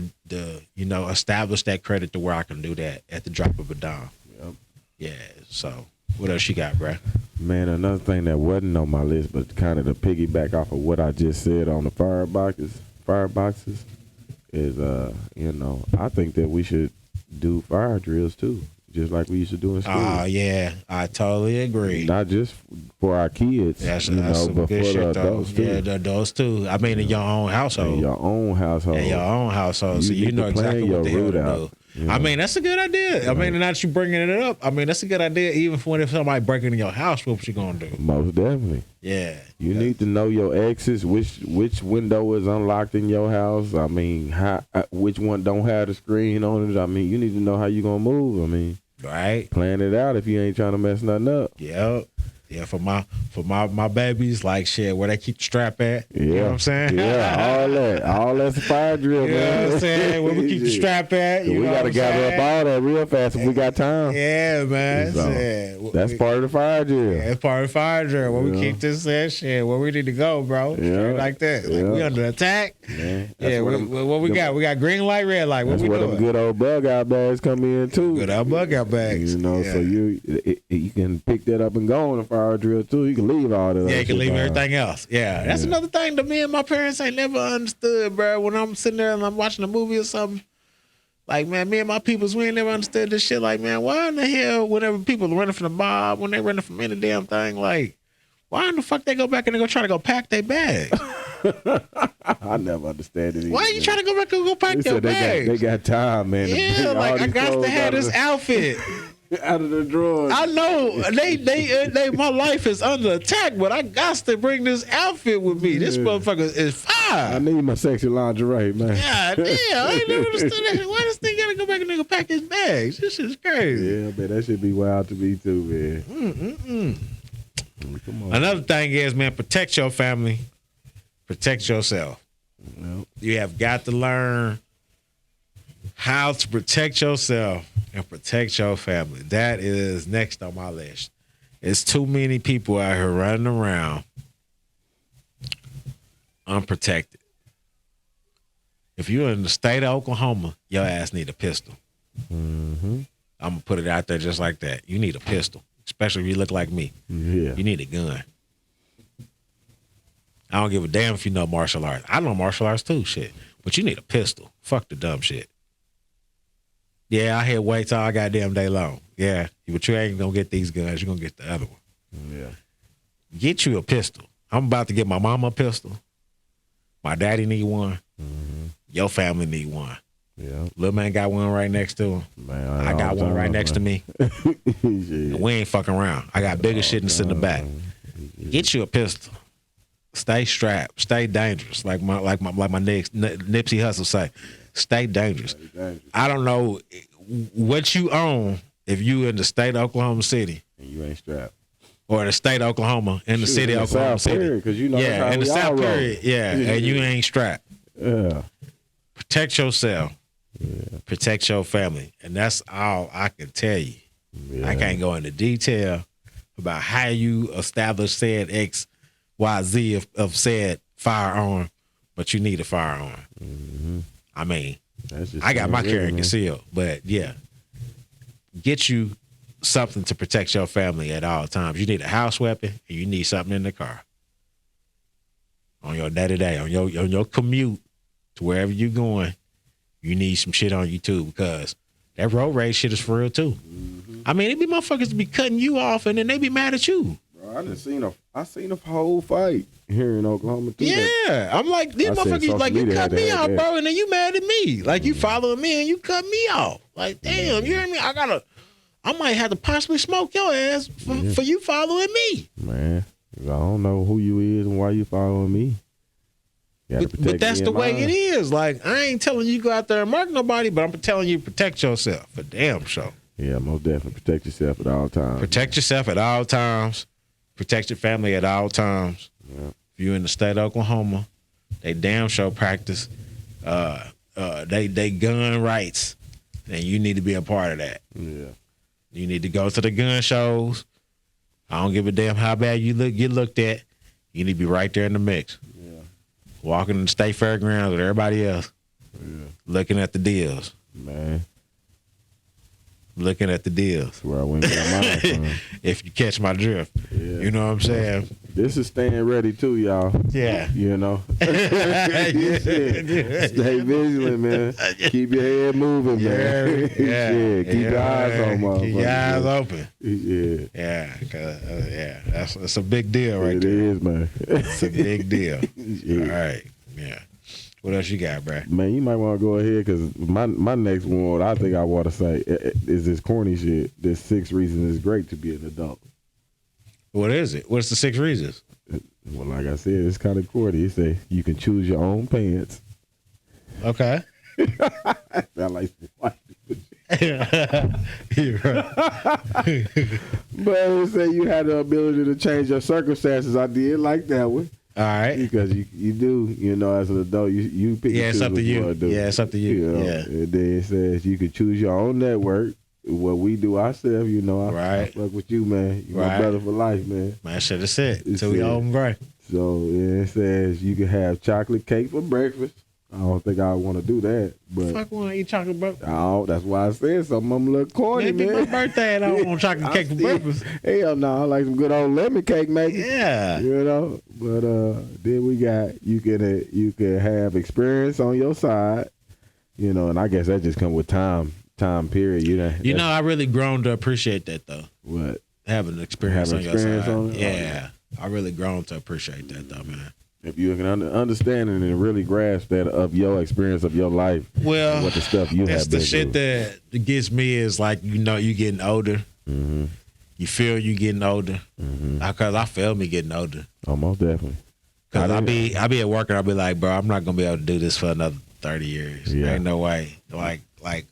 Speaker 3: you know, establish that credit to where I can do that at the drop of a dime.
Speaker 2: Yep.
Speaker 3: Yeah. So what else you got, bro?
Speaker 2: Man, another thing that wasn't on my list, but kind of to piggyback off of what I just said on the fireboxes is, you know, I think that we should do fire drills too. just like we used to do in school.
Speaker 3: Oh yeah, I totally agree.
Speaker 2: Not just for our kids,
Speaker 3: That's
Speaker 2: some
Speaker 3: good
Speaker 2: for the
Speaker 3: shit though.
Speaker 2: adults too.
Speaker 3: Yeah, the adults too. I mean, in your own household.
Speaker 2: In your own household.
Speaker 3: In your own household, so you
Speaker 2: need
Speaker 3: know
Speaker 2: to plan
Speaker 3: exactly
Speaker 2: your
Speaker 3: what the hell
Speaker 2: route
Speaker 3: to
Speaker 2: out.
Speaker 3: do. I mean, that's a good idea. I mean, not you bringing it up. I mean, that's a good idea. Even for if somebody breaking in your house, what you gonna do?
Speaker 2: Most definitely.
Speaker 3: Yeah,
Speaker 2: You need to know your exits, which window is unlocked in your house. I mean, which one don't have the screen on it. I mean, you need to know how you gonna move. I mean,
Speaker 3: right.
Speaker 2: plan it out if you ain't trying to mess nothing up.
Speaker 3: Yep. Yeah, for my babies, like shit, where they keep the strap at.
Speaker 2: Yeah.
Speaker 3: You know what I'm saying?
Speaker 2: Yeah, all that's a fire drill,
Speaker 3: You know
Speaker 2: man.
Speaker 3: what I'm saying? Where we keep the strap at. You
Speaker 2: we
Speaker 3: know
Speaker 2: gotta
Speaker 3: what I'm
Speaker 2: gather
Speaker 3: saying?
Speaker 2: up all that real fast if we got time.
Speaker 3: Yeah, man.
Speaker 2: So,
Speaker 3: Yeah.
Speaker 2: that's part of the fire drill.
Speaker 3: Yeah, it's part of the fire drill. Where we
Speaker 2: Yeah.
Speaker 3: keep this shit, where we need to go, bro.
Speaker 2: Yeah.
Speaker 3: Straight like that. Like
Speaker 2: Yeah.
Speaker 3: we under attack.
Speaker 2: Man,
Speaker 3: Yeah, what we got? We got green light, red light. What
Speaker 2: That's
Speaker 3: we
Speaker 2: where
Speaker 3: doing?
Speaker 2: them good old bug out bags come in too.
Speaker 3: Good old bug out bags.
Speaker 2: You know,
Speaker 3: yeah.
Speaker 2: so you can pick that up and go on a fire drill too. You can leave all that.
Speaker 3: Yeah,
Speaker 2: other
Speaker 3: you can
Speaker 2: shit
Speaker 3: leave
Speaker 2: behind.
Speaker 3: everything else. Yeah, that's another thing that me and my parents ain't never understood, bro. When I'm sitting there and I'm watching a movie or something, like, man, me and my peoples, we ain't never understood this shit. Like, man, why in the hell, whenever people are running from the mob, when they running from any damn thing, like, why in the fuck they go back and they go try to go pack their bags?
Speaker 2: I never understand it.
Speaker 3: Why are you trying to go back and go pack
Speaker 2: They
Speaker 3: your
Speaker 2: said
Speaker 3: bags?
Speaker 2: they got time, man. to
Speaker 3: Yeah,
Speaker 2: bring all
Speaker 3: like I
Speaker 2: these
Speaker 3: got to
Speaker 2: clothes
Speaker 3: have this outfit.
Speaker 2: out of the drawers.
Speaker 3: I know they my life is under attack, but I got to bring this outfit with me. This motherfucker is
Speaker 2: I
Speaker 3: fire.
Speaker 2: need my sexy lingerie, man.
Speaker 3: God damn, I ain't never understood that. Why this thing gotta go back and nigga pack his bags? This shit is crazy.
Speaker 2: Yeah, man, that should be wild to me too, man. Come on.
Speaker 3: Another thing is, man, protect your family, protect yourself.
Speaker 2: Well,
Speaker 3: You have got to learn how to protect yourself and protect your family. That is next on my list. It's too many people out here running around unprotected. If you're in the state of Oklahoma, your ass need a pistol. I'm gonna put it out there just like that. You need a pistol, especially if you look like me.
Speaker 2: yeah.
Speaker 3: You need a gun. I don't give a damn if you know martial arts. I know martial arts too, shit. But you need a pistol. Fuck the dumb shit. Yeah, I hit weights all goddamn day long. Yeah, but you ain't gonna get these guns. You're gonna get the other one.
Speaker 2: Yeah.
Speaker 3: Get you a pistol. I'm about to get my mama a pistol. My daddy need one. Your family need one.
Speaker 2: Yeah.
Speaker 3: Little man got one right next to him.
Speaker 2: Man,
Speaker 3: I got one right next to me. And we ain't fucking around. I got bigger shit than sit in the back. Get you a pistol. Stay strapped. Stay dangerous. Like my Nipsey Hussle say. Stay dangerous. I don't know what you own if you in the state of Oklahoma City
Speaker 2: And you ain't strapped.
Speaker 3: or the state of Oklahoma in the city of Oklahoma City.
Speaker 2: Because you know that's
Speaker 3: Yeah,
Speaker 2: how
Speaker 3: in the
Speaker 2: we all
Speaker 3: South
Speaker 2: roll.
Speaker 3: period. Yeah, and you ain't strapped.
Speaker 2: Yeah.
Speaker 3: Protect yourself. Protect your family. And that's all I can tell you.
Speaker 2: Yeah.
Speaker 3: I can't go into detail about how you establish said X, Y, Z of said firearm, but you need a firearm. I mean,
Speaker 2: That's just
Speaker 3: I got my carry
Speaker 2: man.
Speaker 3: concealed, but yeah, get you something to protect your family at all times. You need a house weapon and you need something in the car. On your day-to-day, on your commute to wherever you're going, you need some shit on you too, because that road rage shit is for real too. I mean, it be motherfuckers be cutting you off and then they be mad at you.
Speaker 2: Bro, I seen a whole fight here in Oklahoma too.
Speaker 3: Yeah, I'm like, these
Speaker 2: I said
Speaker 3: motherfuckers,
Speaker 2: social
Speaker 3: like, you
Speaker 2: media
Speaker 3: cut
Speaker 2: had to
Speaker 3: me
Speaker 2: have
Speaker 3: off,
Speaker 2: that.
Speaker 3: bro, and then you mad at me. Like, you following me and you cut me off. Like, damn, you hear me? I might have to possibly smoke your ass for you following me.
Speaker 2: Man, I don't know who you is and why you following me. You gotta
Speaker 3: But
Speaker 2: protect
Speaker 3: that's
Speaker 2: me
Speaker 3: the
Speaker 2: and
Speaker 3: way
Speaker 2: mine.
Speaker 3: it is. Like, I ain't telling you go out there and mark nobody, but I'm telling you protect yourself for damn sure.
Speaker 2: Yeah, most definitely protect yourself at all times.
Speaker 3: Protect yourself at all times. Protect your family at all times.
Speaker 2: Yeah.
Speaker 3: If you in the state of Oklahoma, they damn sure practice they gun rights, and you need to be a part of that.
Speaker 2: Yeah.
Speaker 3: You need to go to the gun shows. I don't give a damn how bad you get looked at. You need to be right there in the mix.
Speaker 2: Yeah.
Speaker 3: Walking in the state fairgrounds with everybody else, looking at the deals.
Speaker 2: Man,
Speaker 3: Looking at the deals.
Speaker 2: that's where I went and got mine from.
Speaker 3: If you catch my drift.
Speaker 2: Yeah.
Speaker 3: You know what I'm saying?
Speaker 2: This is staying ready too, y'all.
Speaker 3: Yeah.
Speaker 2: You know. Stay vigilant, man. Keep your head moving, man.
Speaker 3: Yeah.
Speaker 2: Keep your eyes on, motherfucker.
Speaker 3: Keep your eyes open.
Speaker 2: Yeah.
Speaker 3: Yeah. That's a big deal right
Speaker 2: It
Speaker 3: there.
Speaker 2: is, man.
Speaker 3: It's a big deal.
Speaker 2: Yeah.
Speaker 3: All right. Yeah. What else you got, bro?
Speaker 2: Man, you might want to go ahead because my next one, I think I want to say is this corny shit. There's 6 reasons it's great to be an adult.
Speaker 3: What is it? What's the 6 reasons?
Speaker 2: Well, like I said, it's kind of corny. He say you can choose your own pants.
Speaker 3: Okay.
Speaker 2: I like white people.
Speaker 3: You're right.
Speaker 2: But it say you had the ability to change your circumstances. I did like that one.
Speaker 3: All right.
Speaker 2: Because you do, as an adult, you pick
Speaker 3: Yeah,
Speaker 2: and
Speaker 3: it's
Speaker 2: choose
Speaker 3: up to
Speaker 2: what you
Speaker 3: you.
Speaker 2: want to do.
Speaker 3: Yeah, it's up to you.
Speaker 2: know?
Speaker 3: Yeah.
Speaker 2: And then it says you can choose your own network. What we do ourselves, I
Speaker 3: Right.
Speaker 2: fuck with you, man. You my
Speaker 3: Right.
Speaker 2: brother for life, man.
Speaker 3: Man, shit, that's it.
Speaker 2: It's
Speaker 3: Till we
Speaker 2: it.
Speaker 3: old and gray.
Speaker 2: So it says you can have chocolate cake for breakfast. I don't think I want to do that, but
Speaker 3: Fuck, want to eat chocolate breakfast?
Speaker 2: that's why I said something. I'm a little corny,
Speaker 3: Maybe
Speaker 2: man.
Speaker 3: my birthday and I don't want chocolate cake for breakfast.
Speaker 2: Hell no, I like some good old lemon cake, maybe.
Speaker 3: Yeah.
Speaker 2: But then we got you can have experience on your side, and I guess that just come with time period.
Speaker 3: I really grown to appreciate that though.
Speaker 2: What?
Speaker 3: Having experience
Speaker 2: Having
Speaker 3: on
Speaker 2: experience
Speaker 3: your side.
Speaker 2: on it?
Speaker 3: Yeah. I really grown to appreciate that though, man.
Speaker 2: If you can understand it and really grasp that of your experience of your life,
Speaker 3: Well,
Speaker 2: and what the stuff you
Speaker 3: that's
Speaker 2: have
Speaker 3: the
Speaker 2: been
Speaker 3: shit
Speaker 2: through.
Speaker 3: that gets me is like, you getting older.
Speaker 2: Mm-hmm.
Speaker 3: You feel you getting older. Because I feel me getting older.
Speaker 2: Almost definitely.
Speaker 3: Because I be at work and I'll be like, bro, I'm not going to be able to do this for another 30 years.
Speaker 2: Yeah.
Speaker 3: Ain't no way.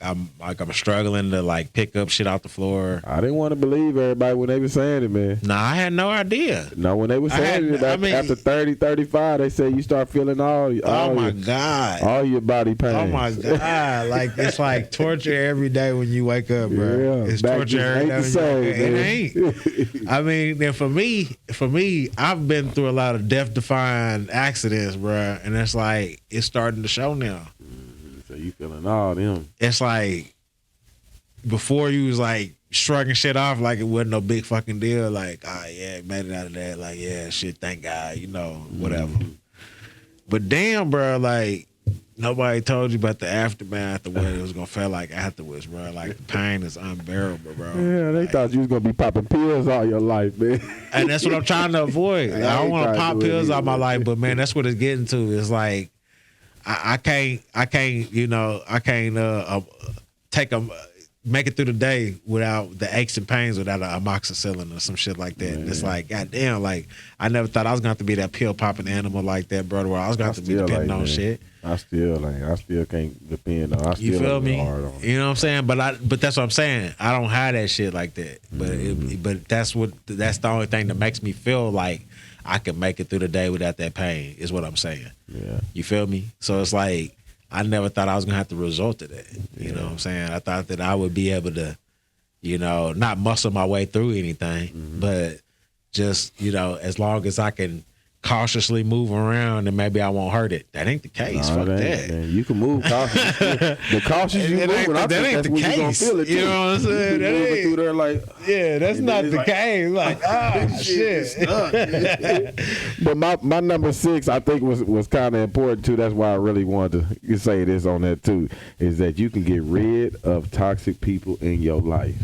Speaker 3: I'm struggling to like pick up shit off the floor.
Speaker 2: I didn't want to believe everybody when they were saying it, man.
Speaker 3: Nah, I had no idea.
Speaker 2: No, when they were saying after 30, 35, they say you start feeling all
Speaker 3: God.
Speaker 2: all your body pain.
Speaker 3: Oh my God! Like it's like torture every day when you wake up, bro.
Speaker 2: Yeah,
Speaker 3: It's
Speaker 2: back
Speaker 3: torture
Speaker 2: just
Speaker 3: every
Speaker 2: ain't
Speaker 3: day.
Speaker 2: the
Speaker 3: when you
Speaker 2: same,
Speaker 3: wake up. It ain't. I mean, then for me, I've been through a lot of death-defying accidents, bro, and it's like it's starting to show now.
Speaker 2: So you feeling all them.
Speaker 3: It's like before you was like shrugging shit off like it wasn't no big fucking deal. Like, yeah, made it out of that. Like, yeah, shit, thank God, whatever. But damn, bro, like nobody told you about the aftermath of what it was gonna feel like afterwards, bro. Like the pain is unbearable, bro.
Speaker 2: Yeah, they thought you was gonna be popping pills all your life, man.
Speaker 3: And that's what I'm trying to avoid. I don't want to pop pills all my life, but man, that's what it's getting to. It's like I can't make it through the day without the aches and pains without an amoxicillin or some shit like that. And it's like, goddamn, like I never thought I was going to have to be that pill popping animal like that, brother. Where I was going to have to be depending on shit.
Speaker 2: I still can't depend on. I still
Speaker 3: You feel me?
Speaker 2: hard on it.
Speaker 3: You know what I'm saying? But that's what I'm saying. I don't have that shit like that. But that's the only thing that makes me feel like I can make it through the day without that pain. Is what I'm saying.
Speaker 2: Yeah.
Speaker 3: You feel me? So it's like I never thought I was gonna have to resort to that. You know what I'm saying? I thought that I would be able to, not muscle my way through anything, but just, as long as I can cautiously move around and maybe I won't hurt it. That ain't the case. Fuck that.
Speaker 2: Man. You can move cautiously. The cautious you moving, I think that's when you gonna feel it too.
Speaker 3: You know what I'm saying?
Speaker 2: You moving through there like,
Speaker 3: yeah, that's not the
Speaker 2: like,
Speaker 3: case. Like, shit.
Speaker 2: But my number 6, I think was kind of important too. That's why I really wanted to say this on that too. Is that you can get rid of toxic people in your life.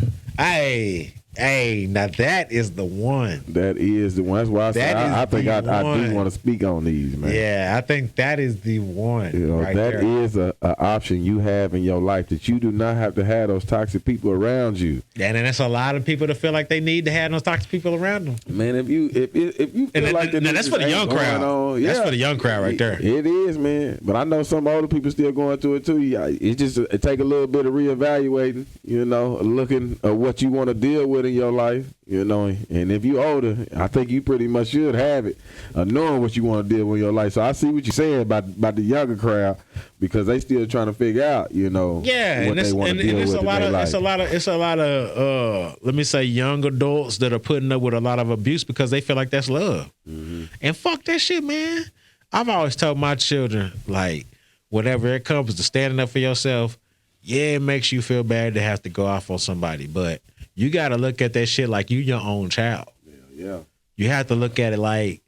Speaker 3: Hey, now that is the one.
Speaker 2: That is the one. That's why I said I think I do want to speak on these, man.
Speaker 3: Yeah, I think that is the one. Right
Speaker 2: that
Speaker 3: there.
Speaker 2: is a option you have in your life that you do not have to have those toxic people around you.
Speaker 3: And then there's a lot of people that feel like they need to have those toxic people around them.
Speaker 2: Man, if you feel like
Speaker 3: that's for the young crowd. That's for the young crowd right there.
Speaker 2: It is, man. But I know some older people still going through it too. It take a little bit of reevaluating, looking at what you want to deal with in your life, and if you older, I think you pretty much should have it, knowing what you want to deal with in your life. So I see what you're saying about the younger crowd, because they still trying to figure out, what they want to deal with in their life.
Speaker 3: It's a lot of let me say young adults that are putting up with a lot of abuse because they feel like that's love. Mm-hmm. And fuck that shit, man. I've always told my children, like, whenever it comes to standing up for yourself, yeah, it makes you feel bad to have to go off on somebody, but you got to look at that shit like you your own child.
Speaker 2: Yeah.
Speaker 3: You have to look at it like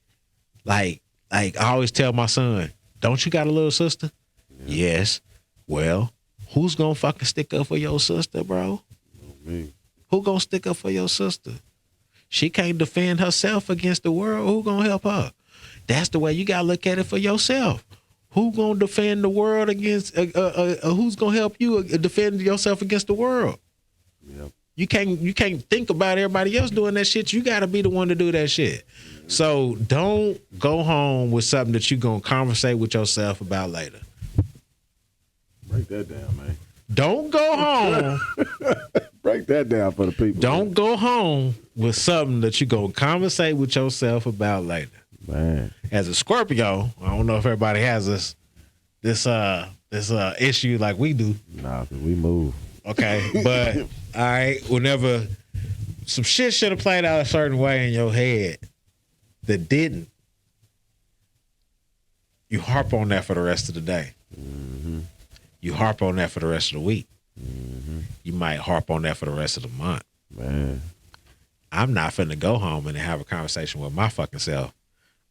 Speaker 3: I always tell my son, don't you got a little sister? Yeah. Yes. Well, who's gonna fucking stick up for your sister, bro?
Speaker 2: Me.
Speaker 3: Who gonna stick up for your sister? She can't defend herself against the world. Who gonna help her? That's the way you gotta look at it for yourself. Who gonna defend the world against? Who's gonna help you defend yourself against the world?
Speaker 2: Yep.
Speaker 3: You can't think about everybody else doing that shit. You gotta be the one to do that shit. So don't go home with something that you gonna conversate with yourself about later.
Speaker 2: Break that down, man.
Speaker 3: Don't go home.
Speaker 2: Break that down for the people.
Speaker 3: Don't go home with something that you gonna conversate with yourself about later.
Speaker 2: Man.
Speaker 3: As a Scorpio, I don't know if everybody has this issue like we do.
Speaker 2: Nah, 'cause we move.
Speaker 3: Okay, but all right, whenever some shit should have played out a certain way in your head that didn't, you harp on that for the rest of the day.
Speaker 2: Mm-hmm.
Speaker 3: You harp on that for the rest of the week.
Speaker 2: Mm-hmm.
Speaker 3: You might harp on that for the rest of the month.
Speaker 2: Man.
Speaker 3: I'm not finna go home and have a conversation with my fucking self.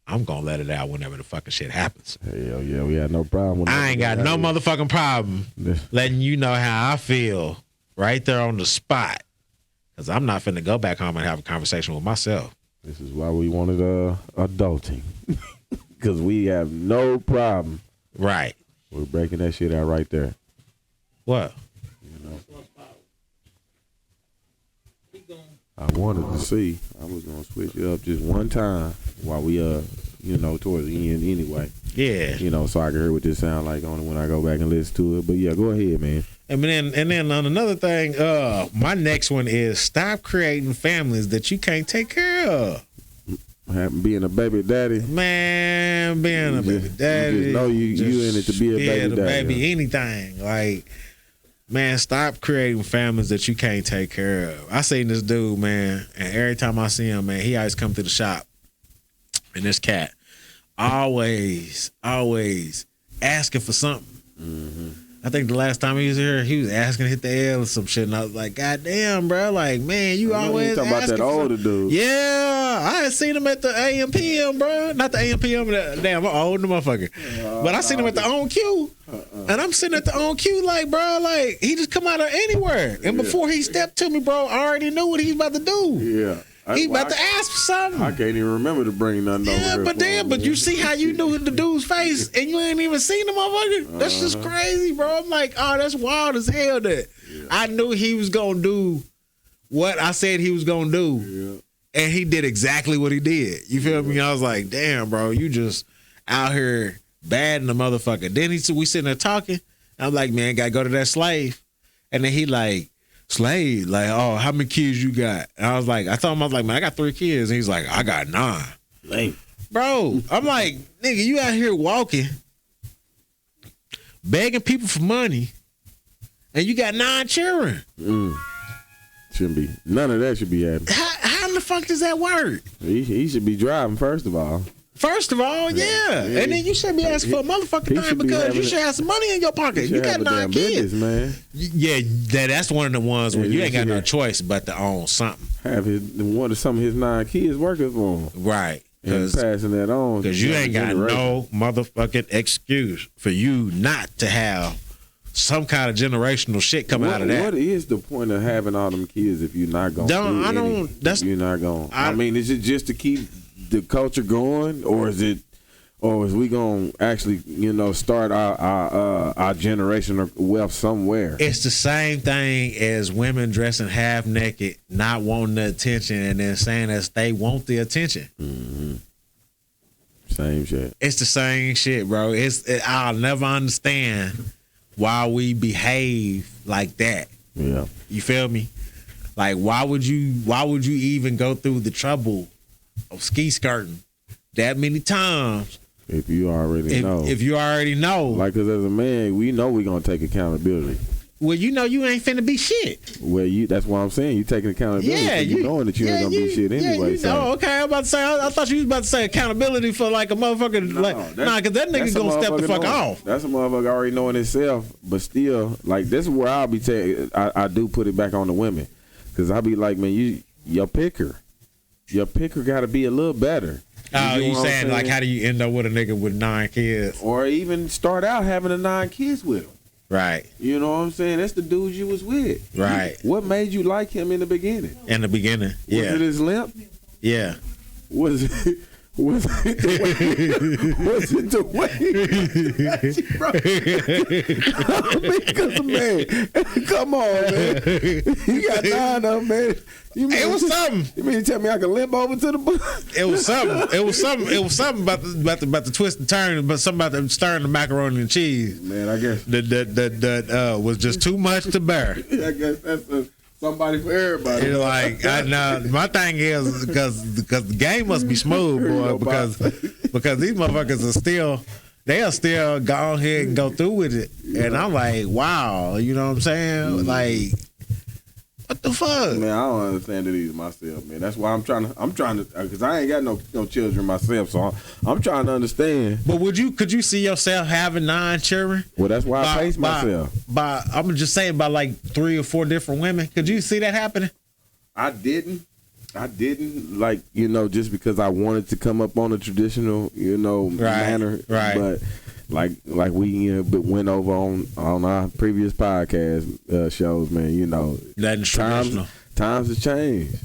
Speaker 3: I'm gonna let it out whenever the fucking shit happens.
Speaker 2: Hell yeah, we had no problem with that.
Speaker 3: I ain't got no motherfucking problem letting you know how I feel right there on the spot. Because I'm not finna go back home and have a conversation with myself.
Speaker 2: This is why we wanted adulting. Because we have no problem.
Speaker 3: Right.
Speaker 2: We're breaking that shit out right there.
Speaker 3: What?
Speaker 2: You know. I wanted to see. I was gonna switch it up just one time while we towards the end anyway.
Speaker 3: Yeah.
Speaker 2: So I can hear what this sound like only when I go back and listen to it. But yeah, go ahead, man.
Speaker 3: And then on another thing, my next one is stop creating families that you can't take care of.
Speaker 2: Being a baby daddy.
Speaker 3: Man, being a baby daddy.
Speaker 2: You just know you in it to be a baby daddy.
Speaker 3: Baby anything. Like, man, stop creating families that you can't take care of. I seen this dude, man, and every time I see him, man, he always come to the shop. And this cat always asking for something. Mm-hmm. I think the last time he was here, he was asking to hit the L or some shit. And I was like, God damn, bro. Like, man, you always
Speaker 2: talking about that older dude.
Speaker 3: Yeah. I had seen him at the AMPM, bro. Not the AMPM. Damn, I'm old motherfucker. But I seen him at the On Q. And I'm sitting at the On Q like, bro, like, he just come out of anywhere. And before he stepped to me, bro, I already knew what he was about to do.
Speaker 2: Yeah.
Speaker 3: He about to ask for something.
Speaker 2: I can't even remember to bring nothing over here.
Speaker 3: But you see how you knew the dude's face and you ain't even seen the motherfucker? That's just crazy, bro. I'm like, oh, that's wild as hell that I knew he was going to do what I said he was going to do. Yeah. And he did exactly what he did. You feel me? I was like, damn, bro, you just out here badding the motherfucker. Then we sitting there talking. I'm like, man, got to go to that slave. And then he like, slave, like, oh, how many kids you got? And I told him, man, I got 3 kids. And he's like, I got 9.
Speaker 2: Lame.
Speaker 3: Bro, I'm like, nigga, you out here walking, begging people for money, and you got 9 children.
Speaker 2: Shouldn't be. None of that should be happening.
Speaker 3: How in the fuck does that work?
Speaker 2: He should be driving, first of all.
Speaker 3: First of all, yeah. And then you should be asking for a motherfucking thing because you should have some money in your pocket. You got 9 kids.
Speaker 2: Business, man.
Speaker 3: Yeah, that's one of the ones where you ain't got no choice but to own something.
Speaker 2: Have some of his 9 kids working for him.
Speaker 3: Right.
Speaker 2: And passing that on.
Speaker 3: Because you ain't got no motherfucking excuse for you not to have some kind of generational shit coming out of that.
Speaker 2: What is the point of having all them kids if you're not going to you're not going I mean, is it just to keep the culture going, or is we gonna actually start our generational wealth somewhere?
Speaker 3: It's the same thing as women dressing half naked, not wanting the attention, and then saying that they want the attention.
Speaker 2: Mm-hmm. Same shit.
Speaker 3: It's the same shit, bro. I'll never understand why we behave like that.
Speaker 2: Yeah,
Speaker 3: you feel me? Like, why would you even go through the trouble of ski skirting that many times
Speaker 2: if you already know?
Speaker 3: If you already know,
Speaker 2: like, because as a man, we know we're gonna take accountability.
Speaker 3: Well, you ain't finna be shit.
Speaker 2: Well, that's why I'm saying you taking accountability.
Speaker 3: Yeah,
Speaker 2: you knowing that you ain't gonna be shit anyway.
Speaker 3: Okay. I'm about to say. I thought you was about to say accountability for like a motherfucker. Because that nigga's gonna step the fuck off.
Speaker 2: That's a motherfucker already knowing himself, but still, like, this is where I'll be taking. I do put it back on the women, because I'll be like, man, you're picker. your picker got to be a little better.
Speaker 3: Oh,
Speaker 2: get
Speaker 3: you
Speaker 2: what I'm
Speaker 3: saying like how do you end up with a nigga with 9 kids?
Speaker 2: Or even start out having the 9 kids with him.
Speaker 3: Right.
Speaker 2: You know what I'm saying? That's the dude you was with.
Speaker 3: Right.
Speaker 2: What made you like him in the beginning?
Speaker 3: In the beginning,
Speaker 2: Was it his limp?
Speaker 3: Yeah.
Speaker 2: Was it the way? I mean, cause man, come on, man. You got 9 of them, man.
Speaker 3: It was something.
Speaker 2: You mean to tell me I can limp over to the bus?
Speaker 3: It was something. It was something about the twist and turn, but something about the stirring the macaroni and cheese.
Speaker 2: Man, I guess
Speaker 3: that was just too much to bear.
Speaker 2: I guess that's somebody for everybody.
Speaker 3: It's like I know my thing is because the game must be smooth, boy. Because these motherfuckers they'll still go ahead and go through with it, and I'm like, wow, you know what I'm saying? Like, what the fuck?
Speaker 2: Man, I don't understand it either myself, man. That's why I'm trying to, because I ain't got no children myself, so I'm trying to understand.
Speaker 3: But could you see yourself having 9 children?
Speaker 2: Well, that's why I pace myself.
Speaker 3: I'm just saying by like 3 or 4 different women. Could you see that happening?
Speaker 2: I didn't like, just because I wanted to come up on a traditional, manner.
Speaker 3: Right.
Speaker 2: But like we went over on our previous podcast shows, man,
Speaker 3: That's traditional.
Speaker 2: Times have changed.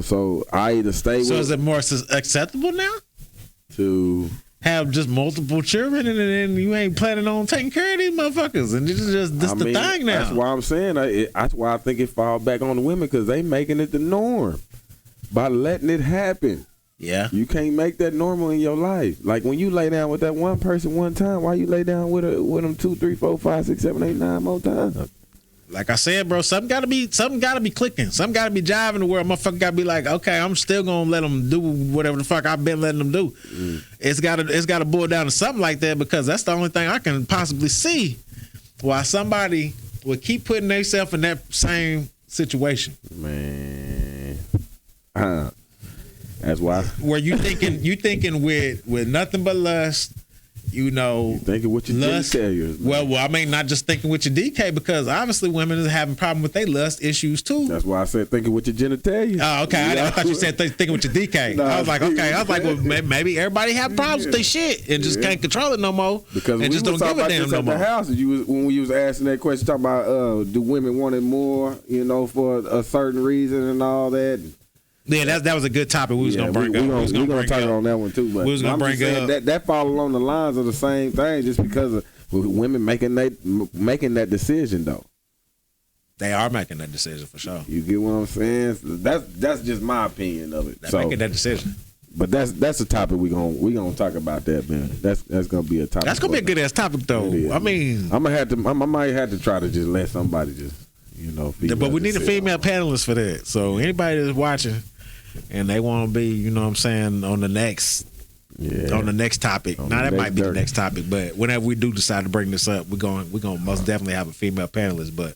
Speaker 2: So I either stay with.
Speaker 3: So is it more acceptable now
Speaker 2: to
Speaker 3: have just multiple children and then you ain't planning on taking care of these motherfuckers? And this is the thing now.
Speaker 2: That's why I'm saying. That's why I think it falls back on the women because they making it the norm by letting it happen.
Speaker 3: Yeah.
Speaker 2: You can't make that normal in your life. Like when you lay down with that one person one time, why you lay down with them 2, 3, 4, 5, 6, 7, 8, 9 more times?
Speaker 3: Like I said, bro, something gotta be clicking. Something gotta be jiving the world. Motherfucker gotta be like, okay, I'm still gonna let them do whatever the fuck I've been letting them do. It's gotta boil down to something like that because that's the only thing I can possibly see why somebody would keep putting themselves in that same situation.
Speaker 2: Man. That's why.
Speaker 3: Where you thinking with nothing but lust,
Speaker 2: thinking with your genitals.
Speaker 3: Well, I mean, not just thinking with your DK because obviously women are having problem with their lust issues too.
Speaker 2: That's why I said thinking with your genitalia.
Speaker 3: Oh, okay. I thought you said thinking with your DK. I was like, okay. I was like, well, maybe everybody have problems with their shit and just can't control it no more.
Speaker 2: Because
Speaker 3: and
Speaker 2: we
Speaker 3: just
Speaker 2: was
Speaker 3: don't
Speaker 2: talking
Speaker 3: give a
Speaker 2: about
Speaker 3: damn
Speaker 2: this
Speaker 3: no
Speaker 2: at
Speaker 3: more.
Speaker 2: the house, when we was asking that question, talking about do women want it more, for a certain reason and all that.
Speaker 3: Yeah, that was a good topic. We was gonna bring up.
Speaker 2: We're gonna talk on that one too. But
Speaker 3: we was gonna bring up
Speaker 2: that fall along the lines of the same thing, just because of women making that decision though.
Speaker 3: They are making that decision for sure.
Speaker 2: You get what I'm saying? That's just my opinion of it.
Speaker 3: They're making that decision.
Speaker 2: But that's a topic we gonna talk about that, man. That's gonna be a topic.
Speaker 3: That's gonna be a good ass topic though. I mean,
Speaker 2: I might have to try to just let somebody just
Speaker 3: but we need a female panelist for that. So anybody that's watching and they want to be, you know what I'm saying, on the next topic. Now that might be the next topic, but whenever we do decide to bring this up, we're going to most definitely have a female panelist. But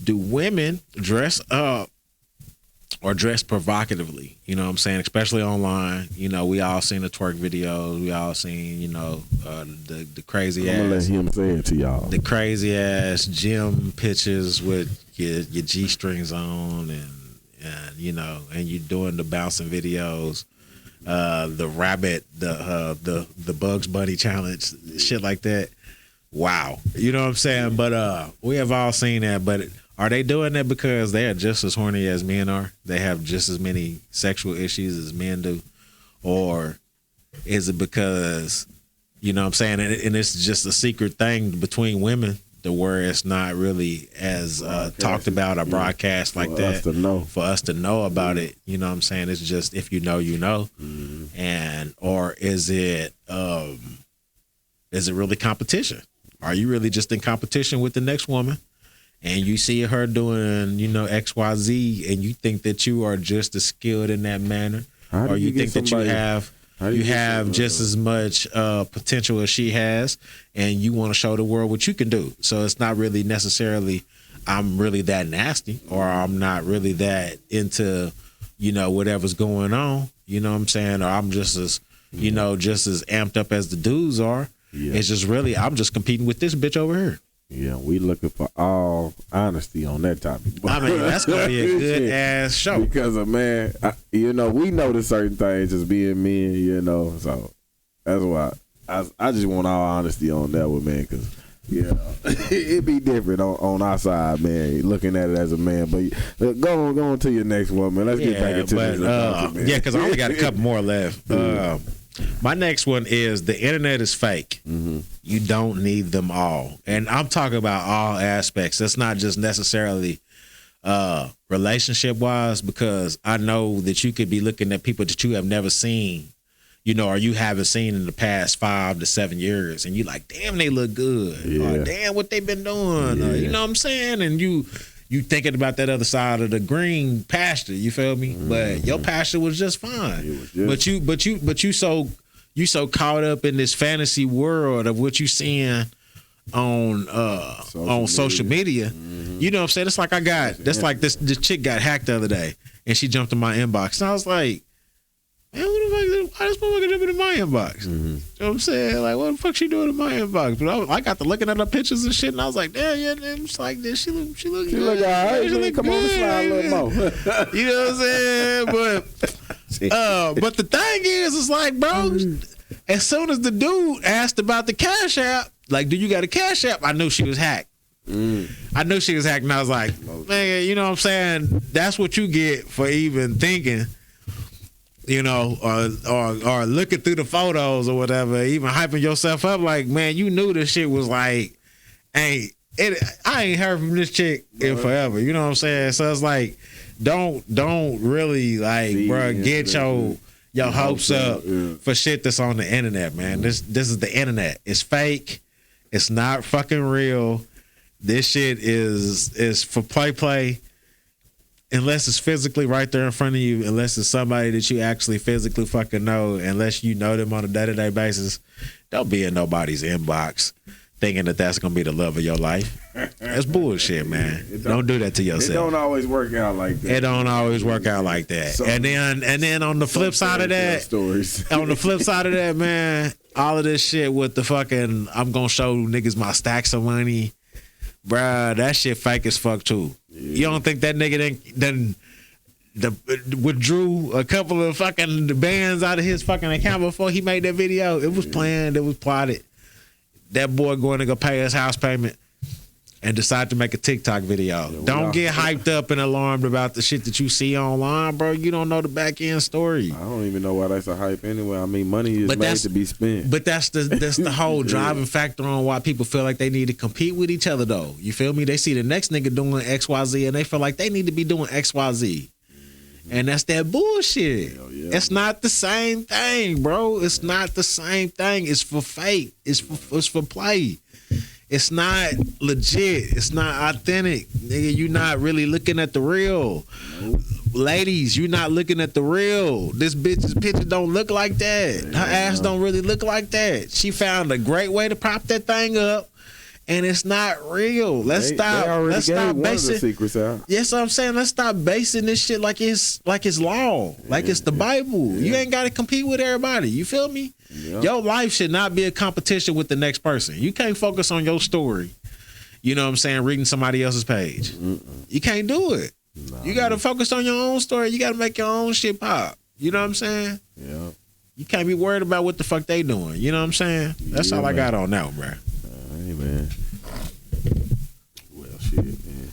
Speaker 3: do women dress up or dress provocatively? You know what I'm saying, especially online. We all seen the twerk videos. We all seen, the crazy ass.
Speaker 2: I'm gonna let him say it to y'all.
Speaker 3: The crazy ass gym pictures with your G strings on and you doing the bouncing videos, the rabbit, the Bugs Bunny challenge, shit like that. Wow, you know what I'm saying? But we have all seen that. But are they doing that because they are just as horny as men are? They have just as many sexual issues as men do, or is it because you know what I'm saying? And it's just a secret thing between women. Where it's not really as talked about or broadcast like that for us to know about it. You know what I'm saying? It's just if you know, you know.
Speaker 2: Mm-hmm.
Speaker 3: And or is it really competition? Are you really just in competition with the next woman and you see her doing, XYZ and you think that you are just as skilled in that manner? Or you think that you have just as much potential as she has, and you want to show the world what you can do. So it's not really necessarily I'm really that nasty or I'm not really that into, whatever's going on. You know what I'm saying? Or I'm just as, just as amped up as the dudes are. Yeah. It's just really I'm just competing with this bitch over here.
Speaker 2: Yeah, we looking for all honesty on that topic.
Speaker 3: I mean, that's gonna be a good ass show.
Speaker 2: Because man, we know the certain things as being men, so that's why I just want all honesty on that one, man. Because it'd be different on our side, man. Looking at it as a man, but go on to your next one, man. Let's get back into this. Man.
Speaker 3: Yeah, because I only got a couple more left. My next one is the internet is fake.
Speaker 2: Mm-hmm.
Speaker 3: You don't need them all. And I'm talking about all aspects. That's not just necessarily relationship wise, because I know that you could be looking at people that you have never seen, or you haven't seen in the past 5 to 7 years, and you like, damn, they look good.
Speaker 2: Yeah.
Speaker 3: Or damn, what they been doing.
Speaker 2: Yeah.
Speaker 3: Or, you know what I'm saying? And you thinking about that other side of the green pasture, you feel me?
Speaker 2: Mm-hmm.
Speaker 3: But your pasture was just fine.
Speaker 2: It was just
Speaker 3: But you so caught up in this fantasy world of what you seeing on social media.
Speaker 2: Mm-hmm.
Speaker 3: You know what I'm saying? It's like this chick got hacked the other day, and she jumped in my inbox, and I was like, man, why this motherfucker jumping in my inbox?
Speaker 2: Mm-hmm.
Speaker 3: You know what I'm saying? Like, what the fuck she doing in my inbox? But I got to looking at her pictures and shit, and I was like, damn, yeah, it's like this. She look good.
Speaker 2: She look all right.
Speaker 3: She look
Speaker 2: Come on,
Speaker 3: good.
Speaker 2: slide a little more.
Speaker 3: You know what I'm saying? But the thing is, it's like, bro, as soon as the dude asked about the Cash App, like, do you got a Cash App? I knew she was hacked. I knew she was hacked, and I was like, man, you know what I'm saying? That's what you get for even thinking, or looking through the photos or whatever, even hyping yourself up. Like, man, you knew this shit was like, I ain't heard from this chick in forever. You know what I'm saying? So it's like, don't really like, bro, get your hopes up for shit that's on the internet, man. This is the internet. It's fake. It's not fucking real. This shit is for play. Unless it's physically right there in front of you, unless it's somebody that you actually physically fucking know, unless you know them on a day-to-day basis, don't be in nobody's inbox thinking that that's gonna be the love of your life. That's bullshit, man. Don't do that to yourself.
Speaker 2: It don't always work out like that.
Speaker 3: It don't always work out like that. And then on the flip side of that,
Speaker 2: stories.
Speaker 3: on the flip side of that, man, all of this shit with the fucking I'm gonna show niggas my stacks of money, bruh, that shit fake as fuck too. Yeah. You don't think that nigga then withdrew a couple of fucking bands out of his fucking account before he made that video? It was planned. It was plotted. That boy going to go pay his house payment and decide to make a TikTok video. Don't get hyped up and alarmed about the shit that you see online, bro. You don't know the back end story.
Speaker 2: I don't even know why that's a hype anyway. I mean, money is made to be spent.
Speaker 3: But that's the whole driving factor on why people feel like they need to compete with each other, though. You feel me? They see the next nigga doing XYZ and they feel like they need to be doing XYZ. And that's that bullshit. Yeah. It's not the same thing, bro. It's not the same thing. It's for fake. It's for play. It's not legit. It's not authentic. Nigga, you not really looking at the real. Nope. Ladies, you not looking at the real. This bitch's picture don't look like that. Her ass don't really look like that. She found a great way to prop that thing up. And it's not real. Let's stop basing
Speaker 2: secrets out.
Speaker 3: Yes, I'm saying let's stop basing this shit like it's law, like it's the Bible. Yeah. You ain't got to compete with everybody. You feel me? Yeah. Your life should not be a competition with the next person. You can't focus on your story. You know what I'm saying? Reading somebody else's page. You can't do it. Nah, you got to focus on your own story. You got to make your own shit pop. You know what I'm saying?
Speaker 2: Yeah. You
Speaker 3: can't be worried about what the fuck they doing. You know what I'm saying? That's all I got on that, bro.
Speaker 2: Hey, man. Well, shit, man.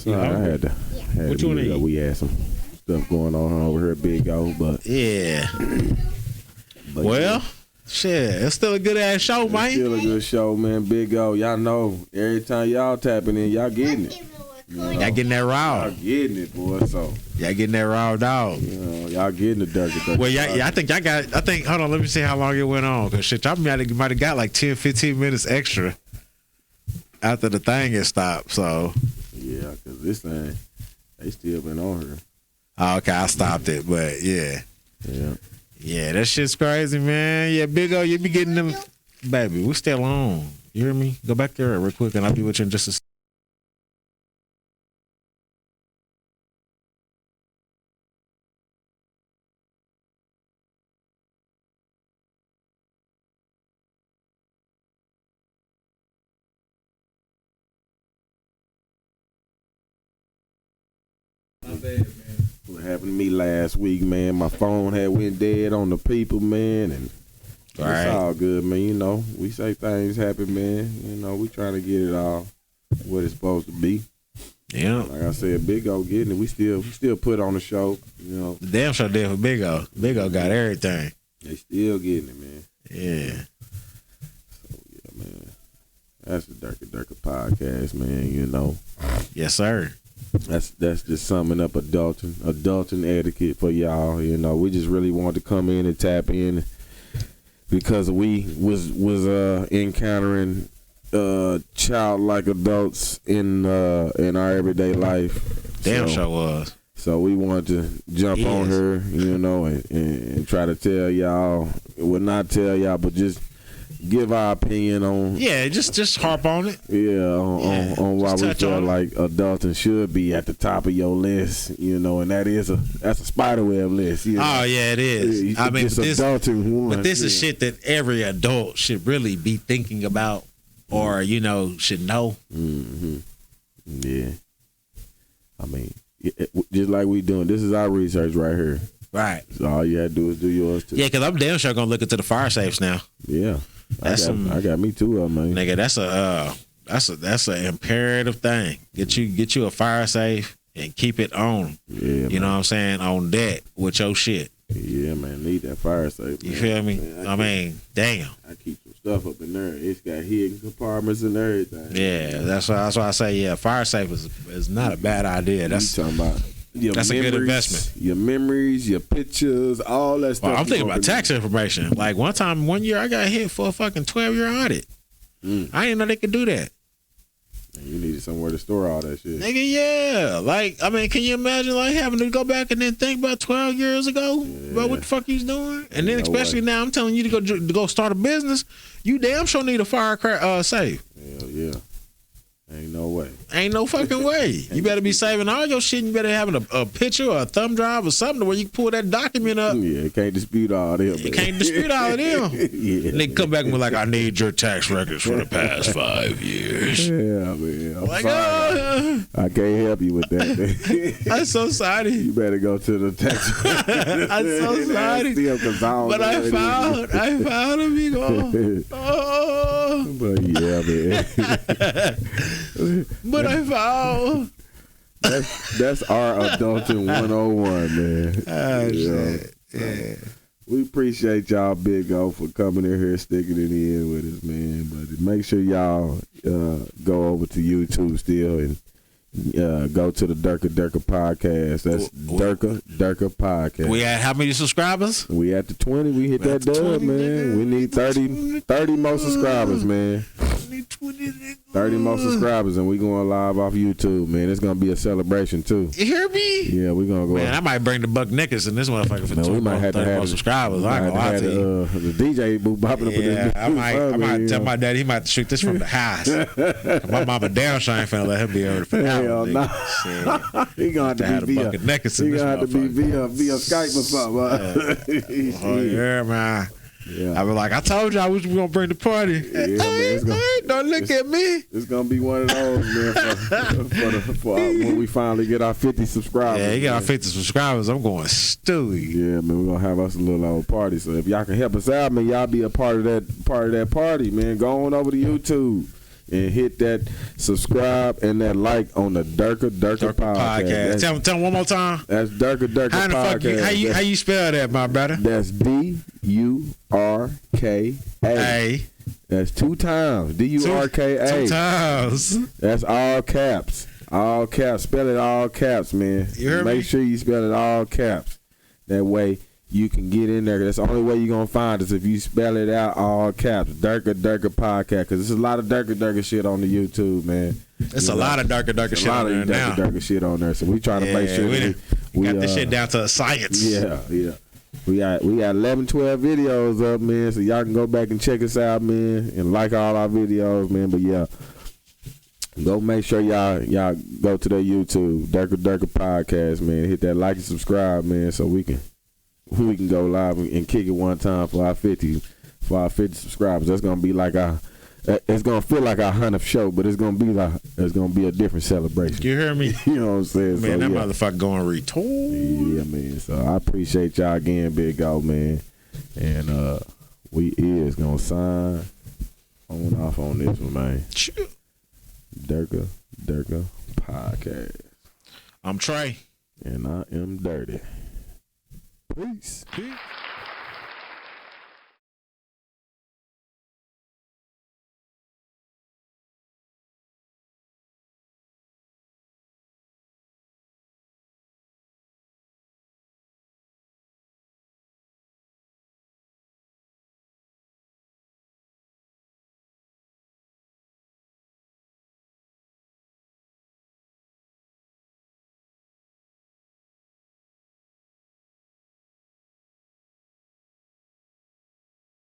Speaker 2: I had to
Speaker 3: what you want?
Speaker 2: We had some stuff going on over here at Big O, but
Speaker 3: yeah. Well, shit, it's still a good ass show, man.
Speaker 2: Still a good show, man. Big O, y'all know every time y'all tapping in, y'all getting it.
Speaker 3: Y'all getting that raw.
Speaker 2: Y'all getting it, boy. So
Speaker 3: Y'all getting that raw dog.
Speaker 2: y'all getting the dirty.
Speaker 3: Well, yeah, I think y'all got. I think. Hold on, let me see how long it went on. Cause shit, y'all might have got like 10, 15 minutes extra after the thing had stopped. So
Speaker 2: Yeah, cause this thing, they still been on her.
Speaker 3: okay, I stopped it, but yeah,
Speaker 2: Yeah.
Speaker 3: that shit's crazy, man. Yeah, Big O, you be getting them, baby. We still on. You hear me? Go back there real quick, and I'll be with you in just a.
Speaker 2: What happened to me last week, man? My phone had went dead on the people, man, and
Speaker 3: Right.
Speaker 2: it's all good, man. You know, we say things happen, man. You know, we trying to get it all what it's supposed to be.
Speaker 3: Yeah,
Speaker 2: Like I said, Big O getting it. We still put on the show. You know,
Speaker 3: the damn sure did for Big O. Big O got everything.
Speaker 2: they still getting it, man.
Speaker 3: Yeah.
Speaker 2: So yeah, man. That's the Durka podcast, man. You know,
Speaker 3: Yes, sir.
Speaker 2: that's just summing up adulting etiquette for y'all. You know, we just really want to come in and tap in because we was encountering childlike adults in our everyday life.
Speaker 3: Damn
Speaker 2: So-
Speaker 3: sure was.
Speaker 2: So we wanted to jump on
Speaker 3: Yes.
Speaker 2: her, you know, and try to tell y'all, well, not tell y'all, but just give our opinion on,
Speaker 3: Yeah, just harp on it.
Speaker 2: on why
Speaker 3: just
Speaker 2: we
Speaker 3: touch
Speaker 2: feel
Speaker 3: on it.
Speaker 2: like adulting should be at the top of your list, you know, and that's a spiderweb list. You know?
Speaker 3: Oh yeah, it is. I mean,
Speaker 2: Just
Speaker 3: but this,
Speaker 2: adulting one,
Speaker 3: but this is
Speaker 2: yeah.
Speaker 3: shit that every adult should really be thinking about, or should know.
Speaker 2: Mm-hmm. Yeah. I mean, just like we doing, this is our research right here.
Speaker 3: Right.
Speaker 2: So all you had to do is do yours too.
Speaker 3: Yeah, because I'm damn sure gonna look into the fire safes now.
Speaker 2: Yeah. I got me two of them, man.
Speaker 3: Nigga, that's a imperative thing. Get you a fire safe and keep it on.
Speaker 2: Yeah,
Speaker 3: You know what I'm saying? On deck with your shit.
Speaker 2: Yeah, man, need that fire safe.
Speaker 3: You
Speaker 2: man.
Speaker 3: feel me?
Speaker 2: Man,
Speaker 3: I mean, damn.
Speaker 2: I keep some stuff up in there. It's got hidden compartments and everything.
Speaker 3: Yeah, that's why I say fire safe is not a bad idea. That's
Speaker 2: you talking about your
Speaker 3: that's a good
Speaker 2: memories,
Speaker 3: investment.
Speaker 2: Your memories, your pictures, all that stuff.
Speaker 3: well, I'm
Speaker 2: you
Speaker 3: thinking
Speaker 2: gonna
Speaker 3: about tax information. Like one year I got hit for a fucking 12-year audit. I didn't know they could do that.
Speaker 2: And you needed somewhere to store all that shit.
Speaker 3: Nigga, yeah. Like, I mean, can you imagine like having to go back and then think about 12 years ago about what the fuck you was doing? And then
Speaker 2: No
Speaker 3: especially
Speaker 2: way.
Speaker 3: now I'm telling you to go start a business, you damn sure need a fire safe.
Speaker 2: Hell yeah. Ain't no way.
Speaker 3: Ain't no fucking way. You better be saving all your shit and you better having a picture or a thumb drive or something where you can pull that document up.
Speaker 2: Yeah, can't dispute all them.
Speaker 3: You can't dispute all of them.
Speaker 2: Yeah.
Speaker 3: And they come back and be like, I need your tax records for the past 5 years.
Speaker 2: Yeah, man. I'm
Speaker 3: Like,
Speaker 2: sorry. I can't help you with that.
Speaker 3: I'm so sorry.
Speaker 2: You better go to the tax.
Speaker 3: I'm so sorry. But I found a big old. Oh,
Speaker 2: But yeah, man.
Speaker 3: but I found.
Speaker 2: That's our adulting 101, man.
Speaker 3: Oh,
Speaker 2: Yeah.
Speaker 3: shit. Yeah.
Speaker 2: We appreciate y'all, Big O, for coming in here, sticking it in with us, man. But make sure y'all go over to YouTube still and go to the Durka podcast. That's Durka Podcast.
Speaker 3: We had how many subscribers?
Speaker 2: We at the 20. We hit that
Speaker 3: at the
Speaker 2: dub,
Speaker 3: 20,
Speaker 2: man.
Speaker 3: nigga.
Speaker 2: We need 30 more subscribers, man. 30 more subscribers, and we going live off YouTube, man. It's gonna be a celebration too.
Speaker 3: You hear me?
Speaker 2: Yeah, we gonna go.
Speaker 3: Man, I might bring the Buck Nickers in this motherfucker for
Speaker 2: Man,
Speaker 3: 20 more, 30 more subscribers. I ain't gonna lie to you.
Speaker 2: The DJ boo bopping up in
Speaker 3: Yeah,
Speaker 2: this.
Speaker 3: I might tell my daddy he might shoot this from the house. My mama damn sure ain't finna let him be able to
Speaker 2: Hell no.
Speaker 3: Shit.
Speaker 2: He gonna have
Speaker 3: To have
Speaker 2: to
Speaker 3: the
Speaker 2: be
Speaker 3: bucket necklace in
Speaker 2: He
Speaker 3: this
Speaker 2: gonna have to be
Speaker 3: motherfucker.
Speaker 2: via Skype or something.
Speaker 3: Oh yeah, man.
Speaker 2: Yeah.
Speaker 3: I was like, I told you I was gonna bring the party.
Speaker 2: man, it's gonna-
Speaker 3: Don't look at me.
Speaker 2: It's gonna be one of those, man, for when we finally get our 50 subscribers.
Speaker 3: Yeah, you got our
Speaker 2: man.
Speaker 3: 50 subscribers. I'm going Stewie.
Speaker 2: Yeah, man, we're gonna have us a little old party. So if y'all can help us out, man, y'all be a part of that party, man. Go on over to YouTube and hit that subscribe and that like on the Durka podcast.
Speaker 3: Tell them one more time.
Speaker 2: That's Durka
Speaker 3: How the fuck
Speaker 2: podcast.
Speaker 3: how you spell that, my brother?
Speaker 2: That's DURKA.
Speaker 3: Hey,
Speaker 2: That's 2 times.
Speaker 3: two
Speaker 2: DURKA.
Speaker 3: times.
Speaker 2: That's all caps. All caps. Spell it all caps, man.
Speaker 3: You heard
Speaker 2: Make
Speaker 3: me?
Speaker 2: sure you spell it all caps. That way you can get in there. That's the only way you're going to find us if you spell it out all caps. Durka Podcast. Because there's a lot of Durka shit on the YouTube, man.
Speaker 3: It's a lot of Durka shit on there now.
Speaker 2: A lot of Durka shit on there. So we trying to make sure
Speaker 3: we got this shit down to a science.
Speaker 2: Yeah. We got 11, 12 videos up, man. So y'all can go back and check us out, man, and like all our videos, man. But yeah, go make sure y'all go to their YouTube, Durka Podcast, man. Hit that like and subscribe, man, so we can go live and kick it one time for our 50 subscribers. That's gonna be like it's gonna feel like our 100th show, but it's gonna be a different celebration.
Speaker 3: You hear me?
Speaker 2: You know what I'm saying?
Speaker 3: Man,
Speaker 2: so,
Speaker 3: that motherfucker going retard.
Speaker 2: Yeah, man. So I appreciate y'all again, Big Go, man. And we is gonna sign on off on this one, man. Durka Podcast.
Speaker 3: I'm Trey.
Speaker 2: And I am Dirty. Peace.
Speaker 3: Peace.